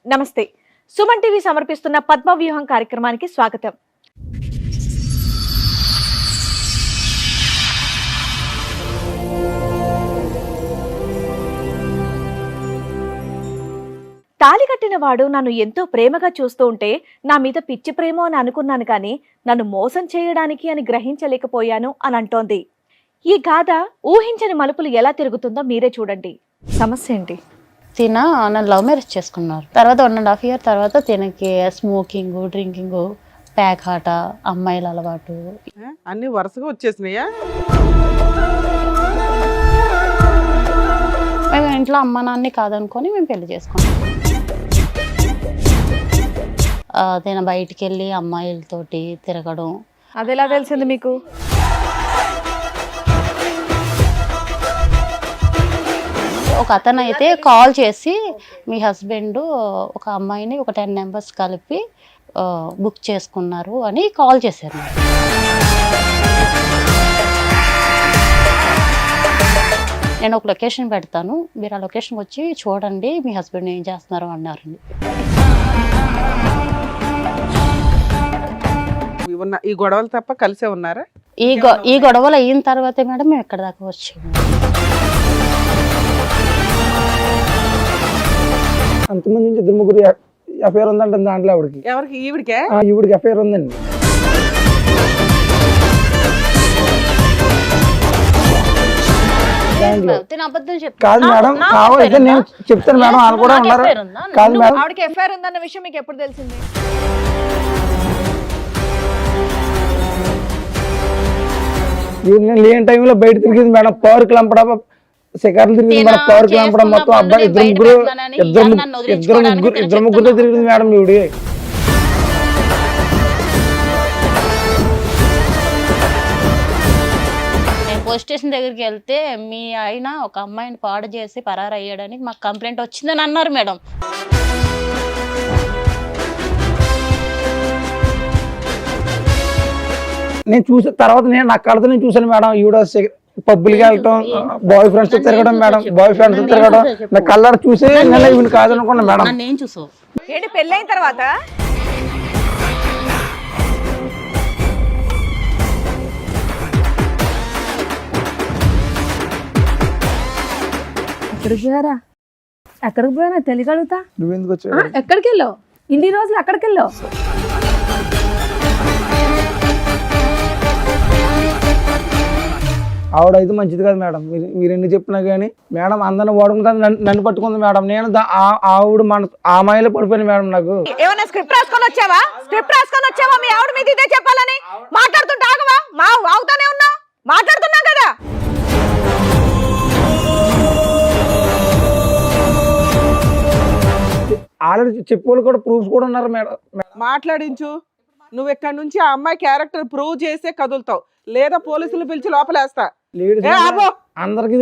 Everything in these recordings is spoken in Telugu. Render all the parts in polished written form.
నమస్తే. సుమన్ టీవీ సమర్పిస్తున్న పద్మవ్యూహం కార్యక్రమానికి స్వాగతం. తాళి కట్టిన వాడు నన్ను ఎంతో ప్రేమగా చూస్తూ ఉంటే నా మీద పిచ్చి ప్రేమో అని అనుకున్నాను, కానీ నన్ను మోసం చేయడానికి అని గ్రహించలేకపోయాను అని అంటోంది. ఈ గాథ ఊహించని మలుపులు ఎలా తిరుగుతుందో మీరే చూడండి. సమస్య ఏంటి? నన్ను లవ్ మ్యారేజ్ చేసుకున్నారు. తర్వాత 1.5 years తర్వాత తినకి స్మోకింగ్, డ్రింకింగ్, ప్యాక్ ఆట, అమ్మాయిల అలవాటు అన్ని వరుసగా వచ్చేసినాయా? మేము ఇంట్లో అమ్మ నాన్ని కాదనుకొని మేము పెళ్లి చేసుకున్నాం. తిన బయటికి వెళ్ళి అమ్మాయిలతోటి తిరగడం. అది ఎలా తెలిసింది మీకు? ఒక అతను అయితే కాల్ చేసి మీ హస్బెండ్ ఒక అమ్మాయిని ఒక 10 members కలిపి బుక్ చేసుకున్నారు అని కాల్ చేశారు. నేను ఒక లొకేషన్ పెడతాను, మీరు ఆ లొకేషన్కి వచ్చి చూడండి మీ హస్బెండ్ ఏం చేస్తున్నారు అన్నారండి. ఈ గొడవలు తప్ప కలిసే ఉన్నారా? ఈ గొడవలు అయిన తర్వాతే మేడం మేము ఎక్కడ దాకా వచ్చాము. అంతమంది నుంచి 2-3 అఫైర్ ఉందంట దాంట్లో. ఆవిడకి ఎవరికి? ఈవిడికే? ఈవిడికి అఫైర్ ఉందండి. కాదు మేడం, కావాలంటే నేను చెప్తాను మేడం, వాళ్ళు కూడా ఉన్నారు. కాదు మేడం, ఆవిడకి ఎఫ్ఐఆర్ ఉందన్న విషయం మీకు ఎప్పుడు తెలిసింది? లేని టైంలో బయట తిరిగింది మేడం. పార్క్ లంపడం, శిఖర్లు తిరిగింది మేడం. పార్క్ లంపడం మొత్తం అబ్బాయి ఇద్దరు ముగ్గురుతో తిరిగింది మేడం ఈవిడి. పోలీస్ స్టేషన్ దగ్గరికి వెళ్తే మీ ఆయన ఒక అమ్మాయిని పాడు చేసి పరారు అయ్యాడని మాకు కంప్లైంట్ వచ్చిందని అన్నారు మేడం. నేను చూసిన తర్వాత నా కళ్ళతో నేను చూసాను మేడం. ఈవిడ పబ్బులకి వెళ్ళటం, బాయ్ ఫ్రెండ్స్ తో తిరగడం మేడం. బాయ్ ఫ్రెండ్స్ తో తిరగడం నా కళ్ళ చూసి నేను ఈవిని కాదనుకున్నా మేడం. నేను చూసావు ఏంటి పెళ్ళైన తర్వాత? ఎక్కడికి పోయినా తెలియగలుగుతా. నువ్వెందుకు వచ్చావు? ఎక్కడికి వెళ్ళావు? ఇన్ని రోజులు ఎక్కడికి వెళ్ళావు? ఆవిడ అయితే మంచిది కాదు మేడం. మీరు ఎన్ని చెప్పినా కానీ మేడం అందరిని వాడుకుంటా నన్ను పట్టుకుంది మేడం. నేను ఆవిడ మన ఆ మాయలో పడిపోయాను మేడం. నాకు ఏమన్నా స్క్రిప్ట్ రాసుకొని వచ్చావా? స్క్రిప్ట్ రాసుకొని వచ్చావా? మీ ఆవిడ మీద ఇదే చెప్పాలని మాట్లాడుతుంటే ఆగవా? అవుతానే ఉన్నావు, మాట్లాడుతున్నాం కదా. ఆల్రెడీ చెప్పుకోవాలి కూడా, ప్రూఫ్స్ కూడా ఉన్నారు మేడం. మాట్లాడించు. నువ్వు ఇక్కడ నుంచి ఆ అమ్మాయి క్యారెక్టర్ ప్రూవ్ చేసే కదులుతావు, లేదా పోలీసులు పిలిచి లోపలేస్తా. అందరికి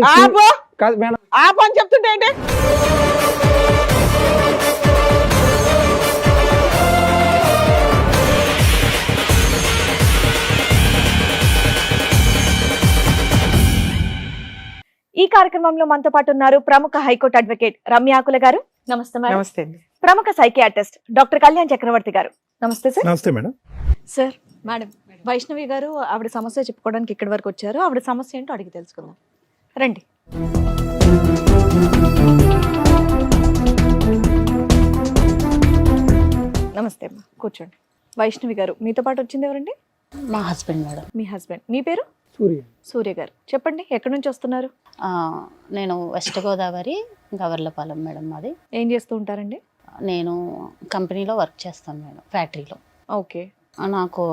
కాదు మేడం, ఆపు అని చెప్తుంటే ఏంటి? ఈ కార్యక్రమంలో మనతో పాటు ఉన్నారు ప్రముఖ హైకోర్టు అడ్వకేట్ రమ్యాకుల గారు. నమస్తే మేడం. నమస్తే అండి. ప్రముఖ సైకియాట్రిస్ట్ డాక్టర్ కళ్యాణ్ చక్రవర్తి గారు. నమస్తే సార్. నమస్తే మేడం. సార్, మేడం వైష్ణవి గారు ఆవిడ సమస్య చెప్పుకోవడానికి ఇక్కడి వరకు వచ్చారు. ఆవిడ సమస్య ఏంటో అడిగి తెలుసుకుందాం, రండి. నమస్తే అమ్మా, కూర్చోండి. వైష్ణవి గారు, మీతో పాటు వచ్చింది ఎవరండి? మా హస్బెండ్ మేడం. మీ హస్బెండ్. మీ పేరు? సూర్య గారు. చెప్పండి, ఎక్కడి నుంచి వస్తున్నారు? నేను వెస్ట్ గోదావరి గవర్లపాలెం మేడం. మాది. ఏం చేస్తూ ఉంటారండి? నేను కంపెనీలో వర్క్ చేస్తాను మేడం, ఫ్యాక్టరీలో. ఓకే. నాకు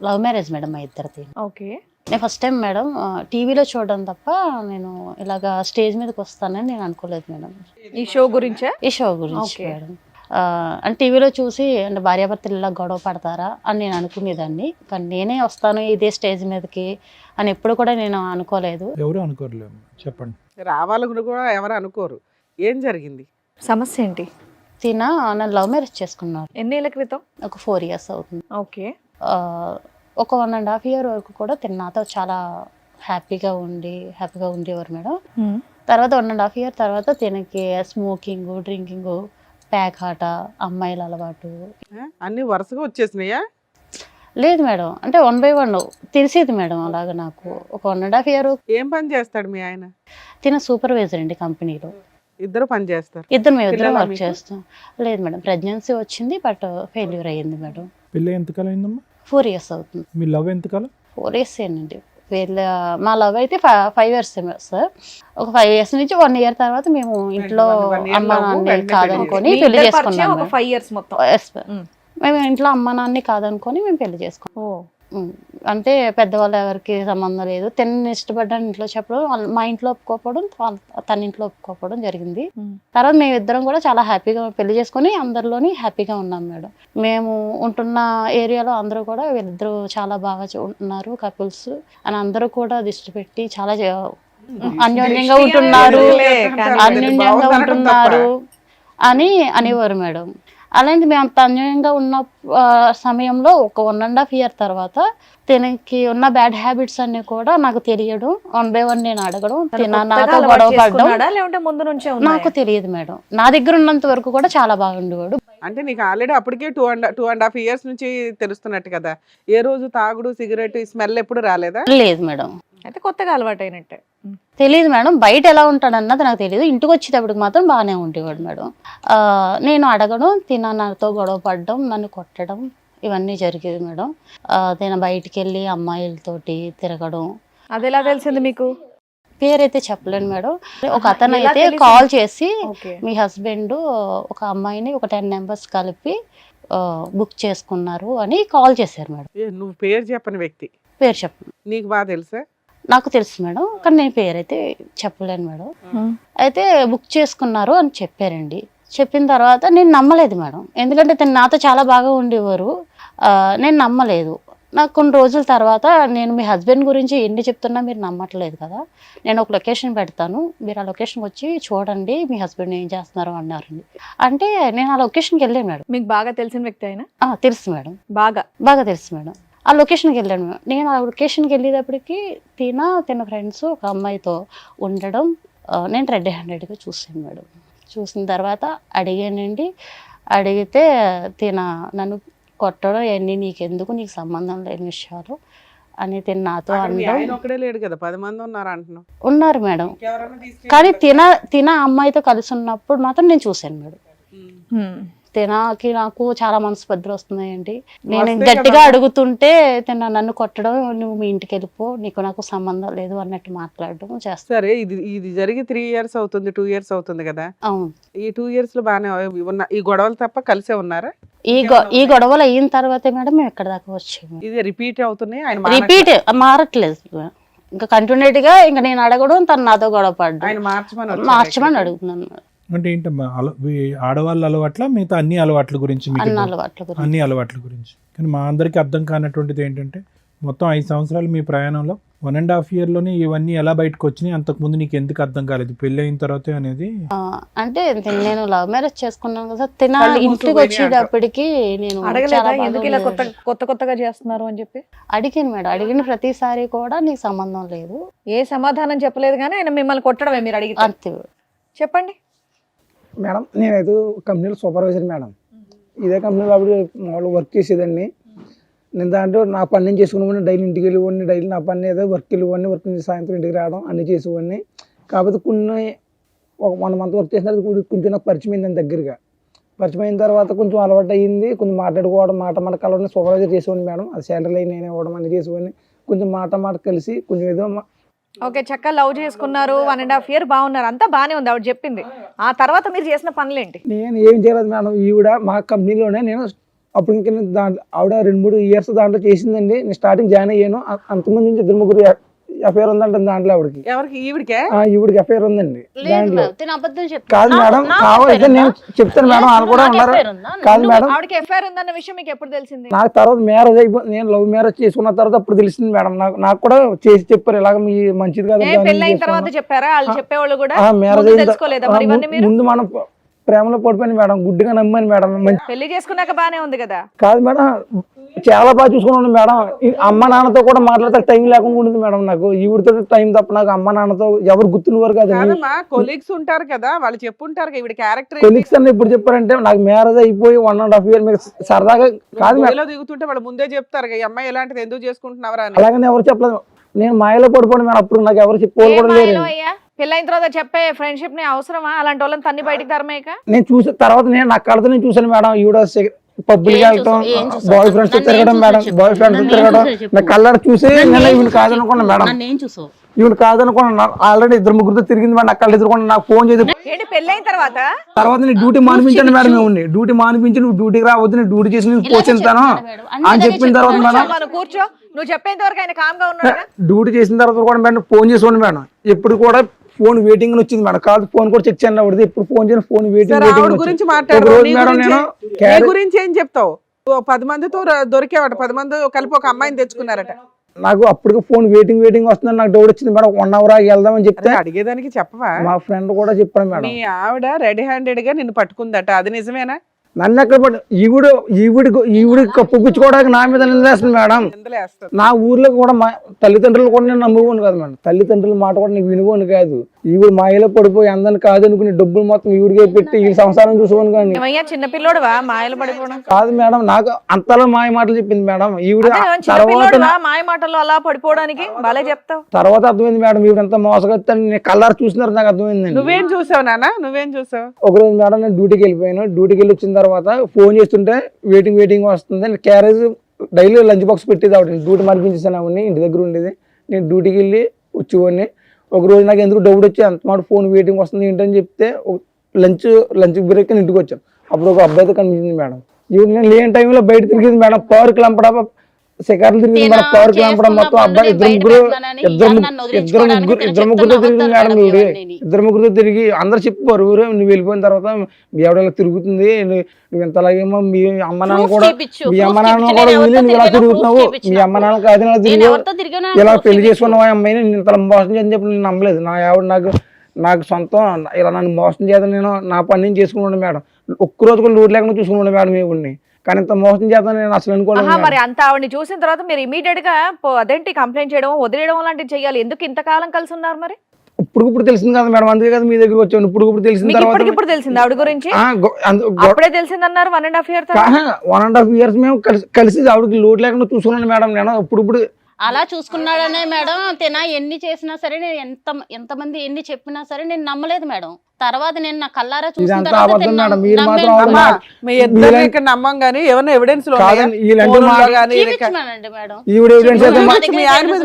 లవ్ మ్యారేజ్ మేడం మా ఇద్దరిది. ఓకే. నేను ఫస్ట్ టైం మేడం టీవీలో చూడడం తప్ప నేను ఇలాగా స్టేజ్ మీదకి వస్తానని నేను అనుకోలేదు మేడం. ఈ షో గురించా? ఈ షో గురించి మేడం. అంటే టీవీలో చూసి అంటే భార్యాభర్తలు ఇలా గొడవ పడతారా అని నేను అనుకునేదాన్ని, కానీ నేనే వస్తాను ఇదే స్టేజ్ మీదకి అని ఎప్పుడు కూడా నేను అనుకోలేదు. ఎవరు అనుకోరలేదు. చెప్పండి. రావాలని కూడా ఎవరు అనుకోరు. ఏం జరిగింది? సమస్య ఏంటి? నన్ను లవ్ మ్యారేజ్ చేసుకున్నారు. ఎన్ని ఏళ్ళ క్రితం? ఒక 4 years అవుతుంది. ఓకే. ఒక 1.5 years వరకు కూడా నాతో చాలా హ్యాపీగా ఉండేవారు మేడం. తర్వాత 1.5 years తర్వాత తినకి స్మోకింగ్, డ్రింకింగ్, పేకాట, అమ్మాయిల అలవాటు. అన్ని వరుసగా వచ్చేసినాయా? లేదు మేడం, అంటే 1 by 1 తెలిసేది మేడం. అలాగా నాకు ఒక 1.5 year. ఏం పని చేస్తాడు మీ ఆయన? తిన సూపర్వైజర్ అండి కంపెనీలో. ఇద్దరు పని చేస్తారు? మేము ఇద్దరం పిల్లలా వర్క్ మీకు? చేస్తాం. లేదు మేడం, ప్రెగ్నెన్సీ వచ్చింది బట్ ఫెయిల్యూర్ అయ్యింది మేడం. పెళ్ళి ఎంతకాలం అయిందమ్మా? 4 years అవుతుంది. మీ లవ్ ఎంతకాలం? 4 years ఏనండి. మా లవ్ అయితే 5 years సార్. ఒక 5 years నుంచి 1 year తర్వాత మేము ఇంట్లో one year అమ్మ love, నాన్న వెంటనే కాదనుకొని మీ పెళ్లి ఇద్దరి పరిచయం చేసుకున్నాం. ఒక 5 years మొత్తం. Yes, ma'am. మేము ఇంట్లో అమ్మ నాన్ని కాదనుకొని మేము పెళ్లి చేసుకున్నాం. అంటే పెద్దవాళ్ళు ఎవరికి సంబంధం లేదు. తనని ఇష్టపడ్డాను ఇంట్లో చెప్పడం, మా ఇంట్లో ఒప్పుకోకపోవడం, తన ఇంట్లో ఒప్పుకోకపోవడం జరిగింది. తర్వాత మేము ఇద్దరం కూడా చాలా హ్యాపీగా పెళ్లి చేసుకొని అందరిలోని హ్యాపీగా ఉన్నాం మేడం. మేము ఉంటున్న ఏరియాలో అందరూ కూడా వీళ్ళిద్దరూ చాలా బాగా ఉన్నారు కపుల్స్ అని అందరూ కూడా దృష్టి పెట్టి చాలా అన్యోన్యంగా ఉంటున్నారు, అన్యోన్యంగా ఉంటున్నారు అని అనేవారు మేడం. అలాంటి మేము అంత అన్యాయంగా ఉన్న సమయంలో ఒక 1.5 year తర్వాత తనకి ఉన్న బ్యాడ్ హ్యాబిట్స్ అన్ని కూడా నాకు తెలియడం, 1 by 1 నేను అడగడం, నాతో గొడవ పడడం లేకుంటే ముందు నుంచే నాకు తెలియదు మేడం. నా దగ్గర ఉన్నంత వరకు కూడా చాలా బాగుండేవాడు. అంటే నీకు ఆల్రెడీ అప్పటికే 2.5 years నుంచి తెలుస్తున్నట్టు కదా? ఏ రోజు తాగుడు సిగరెట్ స్మెల్ ఎప్పుడు రాలేదా? లేదు మేడం, అయితే కొత్తగా అలవాటు అయినట్టే. తెలియదు మేడం. బయట ఎలా ఉంటాడు అన్నది నాకు తెలియదు. ఇంటికి వచ్చేటప్పటికి మాత్రం బాగానే ఉండేవాడు మేడం. నేను అడగడం, నాతో గొడవ పడడం, నన్ను కొట్టడం ఇవన్నీ జరిగేది మేడం. నేను బయటికి వెళ్ళి అమ్మాయిలతోటి తిరగడం. అది ఎలా తెలిసింది మీకు? పేరైతే చెప్పలేను మేడం. ఒక అతను ఎలా అయితే తెలిసింది? కాల్ చేసి ఓకే. మీ హస్బెండ్ ఒక అమ్మాయిని ఒక 10 members కలిపి బుక్ చేసుకున్నారు అని కాల్ చేశారు మేడం. నువ్వు పేరు చెప్పని వ్యక్తి పేరు చెప్పను. నీకు బాగా తెలుసా? నాకు తెలుసు మేడం, కానీ నేను పేరైతే చెప్పలేను మేడం. అయితే బుక్ చేసుకున్నారు అని చెప్పారండి. చెప్పిన తర్వాత నేను నమ్మలేదు మేడం, ఎందుకంటే తను నాతో చాలా బాగా ఉండేవారు. నేను నమ్మలేదు. నాకు కొన్ని రోజుల తర్వాత నేను మీ హస్బెండ్ గురించి ఎన్ని చెప్తున్నా మీరు నమ్మట్లేదు కదా, నేను ఒక లొకేషన్ పెడతాను, మీరు ఆ లొకేషన్కి వచ్చి చూడండి మీ హస్బెండ్ ఏం చేస్తున్నారు అన్నారండి. అంటే నేను ఆ లొకేషన్కి వెళ్ళాను మేడం. మీకు బాగా తెలిసిన వ్యక్తి అయినా? తెలుసు మేడం, బాగా తెలుసు మేడం. ఆ లొకేషన్కి వెళ్ళాను మేడం. నేను ఆ లొకేషన్కి వెళ్ళేటప్పటికి తన ఫ్రెండ్స్ ఒక అమ్మాయితో ఉండడం నేను రెడ్ హ్యాండెడ్గా చూసాను మేడం. చూసిన తర్వాత అడిగానండి. అడిగితే నన్ను కొట్టడం ఇవన్నీ నీకెందుకు, నీకు సంబంధం లేని విషయాలు అని నాతో అనడం. ఒక్కడే లేడు కదా, 10 మంది ఉన్నారు అంటున్నావు. ఉన్నారు మేడం, కానీ అమ్మాయితో కలిసి ఉన్నప్పుడు మాత్రం నేను చూశాను మేడం. నాకు చాలా మనస్పర్ధలు వస్తున్నాయండి. నేను గట్టిగా అడుగుతుంటే నన్ను కొట్టడం, నువ్వు మీ ఇంటికి వెళ్ళిపో, నీకు నాకు సంబంధం లేదు అన్నట్టు మాట్లాడడం చేస్తాను. సరే, ఇది జరిగి 3 years అవుతుంది, 2 years అవుతుంది కదా? అవును. ఈ 2 years లో బాగానే ఉన్న ఈ గొడవలు తప్ప కలిసే ఉన్నారా? ఈ గొడవలు అయిన తర్వాతే మేడం మేము ఎక్కడ దాకా వచ్చాము. ఇది రిపీట్ అవుతున్నాయి, ఆయన రిపీట్ మారట్లేదు. ఇంకా కంటిన్యూట్ గా ఇంకా నేను అడగడం, తను నాతో గొడవ పడ్డం, ఆయన మార్చమని అడుగుతున్నాను. అంటే ఏంటమ్మా ఆడవాళ్ళ అలవాట్ల మిగతా అన్ని అలవాట్ల గురించి మీకు అన్ని అలవాట్ల గురించి? కానీ మా అందరికీ అర్థం కానటువంటిది ఏంటంటే మొత్తం 5 సంవత్సరాలు మీ ప్రయాణంలో 1.5 year లోనే ఇవన్నీ ఎలా బయటకు వచ్చినాయి, అంతకుముందు నీకు ఎందుకు అర్థం కాలేదు పెళ్లి అయిన తర్వాతే అనేది? అంటే నేను లవ్ మ్యారేజ్ చేసుకున్నాను కదా, ఇంటికి వచ్చేటప్పటికి నేను ఎందుకు ఇలా కొత్తగా చేస్తున్నారు అని చెప్పి అడిగాను మేడం. అడిగిన ప్రతిసారి కూడా నీకు సంబంధం లేదు, ఏ సమాధానం చెప్పలేదు, కానీ ఆయన మిమ్మల్ని కొట్టడమే మీరు అడిగి. అంతే. చెప్పండి మేడం. నేనైతే కంపెనీలో సూపర్వైజర్ మేడం. ఇదే కంపెనీలో అప్పుడు మామూలు వర్క్ చేసేదాన్ని. నేను దాంట్లో నా పని నేను చేసుకునేవాడిని, డైలీ ఇంటికి వెళ్ళేవాడిని, డైలీ నా పని ఏదో వర్క్ వెళ్ళేవాడిని, వర్క్ నుంచి సాయంత్రం ఇంటికి రావడం అన్నీ చేసేవాడిని. కాకపోతే ఒక 1 month వర్క్ చేసిన తర్వాత కొంచెం నాకు పరిచయం అయింది దాని దగ్గరగా. పరిచయం అయిన తర్వాత కొంచెం అలవాటు అయ్యింది, కొంచెం మాట్లాడుకోవడం, మాట కలవడం. సూపర్వైజర్ చేసేవాడిని మేడం, అది శాలరీ నేనే ఇవ్వడం అన్నీ చేసేవాడిని. కొంచెం మాట కలిసి కొంచెం ఏదో ఓకే, చక్కగా లవ్ చేసుకున్నారు, 1.5 year బాగున్నారు, అంతా బాగానే ఉంది ఆవిడ చెప్పింది. ఆ తర్వాత మీరు చేసిన పనులేంటి? నేను ఏం చేయలేదు మేడం. ఈవిడ మా కంపెనీలోనే నేను అప్పుడు ఇంకా దాంట్లో ఆవిడ 2-3 years దాంట్లో చేసిందండి. నేను స్టార్టింగ్ జాయిన్ అయ్యాను. అంతమంది నుంచి 2-3 ఎఫ్ఐఆర్ ఉందంట దాంట్లో ఆవిడకి. ఎవరికి? ఈవిడికే? ఈవిడికి ఎఫ్ఐఆర్ ఉందండి దాంట్లో. కాదు కాదు మేడం, కావాలంటే నేను చెప్తాను మేడం, వాళ్ళు కూడా ఉన్నారు. కాదు మేడం, ఆవిడకి ఎఫ్ఐఆర్ ఉందన్న విషయం మీకు ఎప్పుడు తెలిసింది? నాకు తర్వాత మ్యారేజ్ అయిపోయింది, నేను లవ్ మ్యారేజ్ చేసుకున్న తర్వాత అప్పుడు తెలిసింది మేడం. నాకు కూడా చేసి చెప్పారు, ఇలాగ మీ మంచిది కాదు. పెళ్ళైన తర్వాత చెప్పారా? వాళ్ళు చెప్పేవాళ్ళు కూడా మ్యారేజ్ తెలుసుకోలేదా మరి ఇవన్నీ మీరు? ముందు మనం ప్రేమలో పడిపోయింది మేడం, గుడ్డిగా నమ్మాను మేడం. పెళ్లి చేసుకున్నాక బానే ఉంది కదా? కాదు మేడం, చాలా బాగా చూసుకున్నాను మేడం. ఈ అమ్మ నాన్నతో కూడా మాట్లాడితే టైం లేకుండా ఉంటుంది మేడం. నాకు ఈవిడితో టైం తప్ప నాకు అమ్మ నాన్నతో ఎవరు గుర్తున్నవారు కాదు. కాదమ్మా, కొలీగ్స్ ఉంటారు కదా, వాళ్ళు చెప్పుంటారు కదా ఈవిడ క్యారెక్టర్ కొలీగ్స్ అని ఇప్పుడు చెప్పారంటే నాకు మ్యారేజ్ అయిపోయి 1.5 year మీకు సరదాగా కాదు మేడం. దిగుతుంటే వాళ్ళు ముందే చెప్తారు ఈ అమ్మాయి ఎలాంటిది ఎందుకు చేసుకుంటున్నావరా అని. అలాగని ఎవరు చెప్పలేదు. నేను మాయలో పడిపోయాను మేడం. అప్పుడు నాకు ఎవరు చెప్పుకోవాలి కూడా లేరు. పెళ్ళైన తర్వాత చెప్పే ఫ్రెండ్షిప్ ని అవసరమా? అలాంటి వాళ్ళని తన్ని బయటికి తరమేక. నేను చూసిన తర్వాత నేను నా కళ్ళతో నేను చూసాను మేడం. ఈవిడ పబ్బులకి వెళ్తాం, బాయ్ ఫ్రెండ్స్ తిరగడం మేడం, బాయ్ ఫ్రెండ్స్ తిరగడం నా కళ్ళ చూసి నేను ఈవిడ కాదనుకున్నా మేడం. ఈవిడ కాదనుకున్నా. ఆల్రెడీ 2-3 తిరిగింది మేడం. నా కళ్ళు ఎదురుకున్నా. నాకు ఫోన్ చేసి పెళ్ళైన తర్వాత నేను డ్యూటీ మానిపించాను మేడం. మేము డ్యూటీ మానిపించి నువ్వు డ్యూటీకి రావద్దు, నేను డ్యూటీ చేసి నేను పోషిస్తాను అని చెప్పిన తర్వాత మేడం కూర్చో, నువ్వు చెప్పేంత వరకు ఆయన కామ్ గా ఉన్నాడు. డ్యూటీ చేసిన తర్వాత కూడా మేడం ఫోన్ చేసుకోండి మేడం. ఎప్పుడు కూడా ఫోన్ వెయిటింగ్ అని వచ్చింది మేడం. కాదు ఫోన్ కూడా చెక్ చేయండి. ఆవిడది ఎప్పుడు ఫోన్ చేయను, ఫోన్ వెయిటింగ్ గురించి మాట్లాడు. గురించి ఏం చెప్తావు? 10 మందితో దొరికేవాట, 10 మంది కలిపి ఒక అమ్మాయిని తెచ్చుకున్నారట. నాకు అప్పటికి ఫోన్ వెయిటింగ్ వస్తుందని నాకు డౌట్ వచ్చింది మేడం. 1 hour ఆగి వెళ్దామని చెప్తే అడిగేదానికి చెప్పవా? మా ఫ్రెండ్ కూడా చెప్పాను మేడం. మీ ఆవిడ రెడీ హ్యాండెడ్ గా నిన్ను పట్టుకుందట, అది నిజమేనా? నన్ను ఎక్కడ పట్టు ఈవిడ కప్పుపించుకోవడానికి నా మీద నిందేస్తుంది మేడం. నా ఊర్లో కూడా మా తల్లిదండ్రులు కూడా నేను నమ్ముకోను కాదు మేడం. తల్లిదండ్రుల మాట కూడా నేను వినుకోను కాదు. ఈవిడ మాయలో పడిపోయి అందరిని కాదు అనుకుని డబ్బులు మొత్తం ఈవిడికే పెట్టి ఈ సంసారం చూసుకోను. కానీ చిన్నపిల్లోడువా మాయలు పడిపోవడం కాదు మేడం. నాకు అంతలా మాయ మాటలు చెప్పింది మేడం ఈవిడ. తర్వాత మాయ మాటలు అలా పడిపోవడానికి బాలే చెప్తావు. తర్వాత అర్థమైంది మేడం ఈవిడ ఎంత మోసగొత్తాను. కలర్ చూసినారు నాకు అర్థమైంది. నువ్వేం చూసావు నాన్న? నువ్వేం చూసావు? ఒకరోజు మేడం నేను డ్యూటీకి వెళ్ళిపోయాను. డ్యూటీకి వెళ్ళి వచ్చిన తర్వాత ఫోన్ చేస్తుంటే వెయిటింగ్ వస్తుంది. క్యారేజ్ డైలీ లంచ్ బాక్స్ పెట్టేది ఆవిడ. డ్యూటీ మరిపించేసాను ఆవిడని. ఇంటి దగ్గర ఉండేది. నేను డ్యూటీకి వెళ్ళి వచ్చేవాడిని. ఒక రోజు నాకు ఎందుకు డౌట్ వచ్చి అంత మాట ఫోన్ వెయిటింగ్ వస్తుంది ఏంటని చెప్తే లంచ్ బ్రేక్ అని ఇంటికి వచ్చాం. అప్పుడు ఒక అబ్బాయితో కనిపించింది మేడం. ఈవిడ నేను లేని టైంలో బయట తిరిగింది మేడం. పార్క్ లంపడ శిఖర్లు తిరిగింది మేడం. పార్క్ లంపడ మొత్తం అబ్బాయి ఇద్దరు ముగ్గురుతో తిరిగింది మేడం. ఈవిడ 2-3 తిరిగి అందరు చెప్పారు ఊరే నువ్వు వెళ్ళిపోయిన తర్వాత మీ ఆవిడ తిరుగుతుంది, నువ్వు ఇంతలాగేమో మీ అమ్మ నాన్న కూడా వీళ్ళు నువ్వు ఇలా తిరుగుతున్నావు, మీ అమ్మ నాన్న కాదు ఇలా తిరిగి ఇలా పెళ్లి చేసుకున్నావు ఆ అమ్మాయిని నేను ఇంత మోసం చేయని చెప్పి నేను నమ్మలేదు. నా ఆవిడ నాకు సొంతం ఇలా నన్ను మోసం చేద్దాం, నేను నా పని నేను చేసుకున్నాను మేడం. ఒక్కరోజు కూడా లోటు లేకుండా చూసుకున్నాను మేడం ఈవిడ్ని. కానీ ఇంత మోసం చేద్దాం నేను అసలు అనుకోలేదు. మరి అంత ఆవిడని చూసిన తర్వాత మీరు ఇమీడియట్ గా అదేంటి కంప్లైంట్ చేయడం వదిలేయడం లాంటివి చేయాలి. ఎందుకు ఇంతకాలం కలిసి ఉన్నారు? మరి ఇప్పుడు తెలిసింది కదా మేడం. అందుకే కదా మీ దగ్గర వచ్చాను. ఇప్పుడు తెలిసిన తర్వాత ఇప్పుడు తెలిసింది ఆవిడ గురించి. అప్పుడే తెలిసింది అన్నారు 1.5 years. 1.5 years మేము కలిసి ఆవిడకి లోటు లేకుండా చూసుకున్నాను మేడం. నేను ఇప్పుడు అలా చూసుకున్నాడనే మేడం. తిన ఎన్ని చేసినా సరే, నేను ఎంతమంది ఎన్ని చెప్పినా సరే నేను నమ్మలేదు మేడం. తర్వాత నేను నా కల్లారా చూసిన నమ్మం గానీ ఏమన్నా ఎవిడెన్స్ మేడం.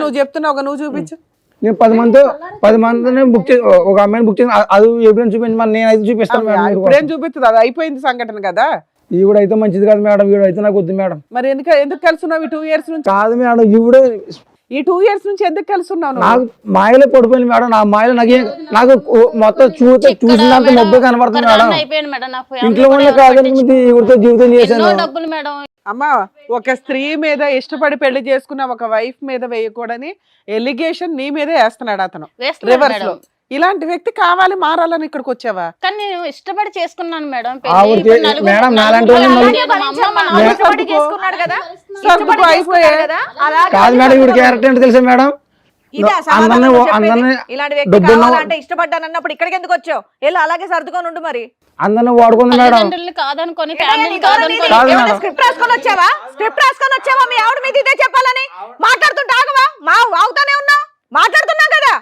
నువ్వు చెప్తున్నావు, నువ్వు చూపించు. నేను 10 మందిని బుక్ చేసి ఒక అమ్మాయిని బుక్ చేసి అది ఎవిడెన్స్ చూపించమని నేను అయితే చూపిస్తాను. ఇప్పుడేం చూపిస్తుంది? అది అయిపోయింది సంఘటన కదా. ఈవిడైతే మంచిది కాదు మేడం. ఈవిడైతే నాకు వద్దు మేడం. మరి ఎందుకు కలుసున్నావు 2 years నుంచి? కాదు మేడం, ఈవిడ ఈ 2 years నుంచి ఎందుకు కలుసున్నావు? నాకు మాయలో పడిపోయింది మేడం. నా మాయలో నాకు మొత్తం చూసినంత మొబ్బు కనబడుతుంది మేడం. ఇంట్లో వాళ్ళే కాదని ఈవిడతో జీవితం చేశాను. అమ్మా, ఒక స్త్రీ మీద ఇష్టపడి పెళ్లి చేసుకున్న ఒక వైఫ్ మీద వేయకూడని ఎలిగేషన్ నీ మీదే వేస్తున్నాడు అతను రివర్స్ లో. ఇలాంటి వ్యక్తి కావాలి, మారాలని ఇక్కడికి వచ్చావా? కానీ నేను ఇష్టపడి చేసుకున్నాను మేడం. కాదు మేడం, ఈవిడ క్యారెక్టర్ ఏంటి తెలుసా మేడం? ఇష్టపడ్డానన్నప్పుడు ఇక్కడికి ఎందుకు వచ్చావు? వెళ్ళి అలాగే సర్దుకొని ఉండు. మరి అందరిని వాడుకుంది మేడం. కాదనుకొని స్క్రిప్ట్ రాసుకొని వచ్చావా? స్క్రిప్ట్ రాసుకొని వచ్చావా? మీ ఆవిడ మీద ఇదే చెప్పాలని మాట్లాడుతుంటే ఆగవా? ఆగుతానే ఉన్నావు, మాట్లాడుతున్నావు కదా.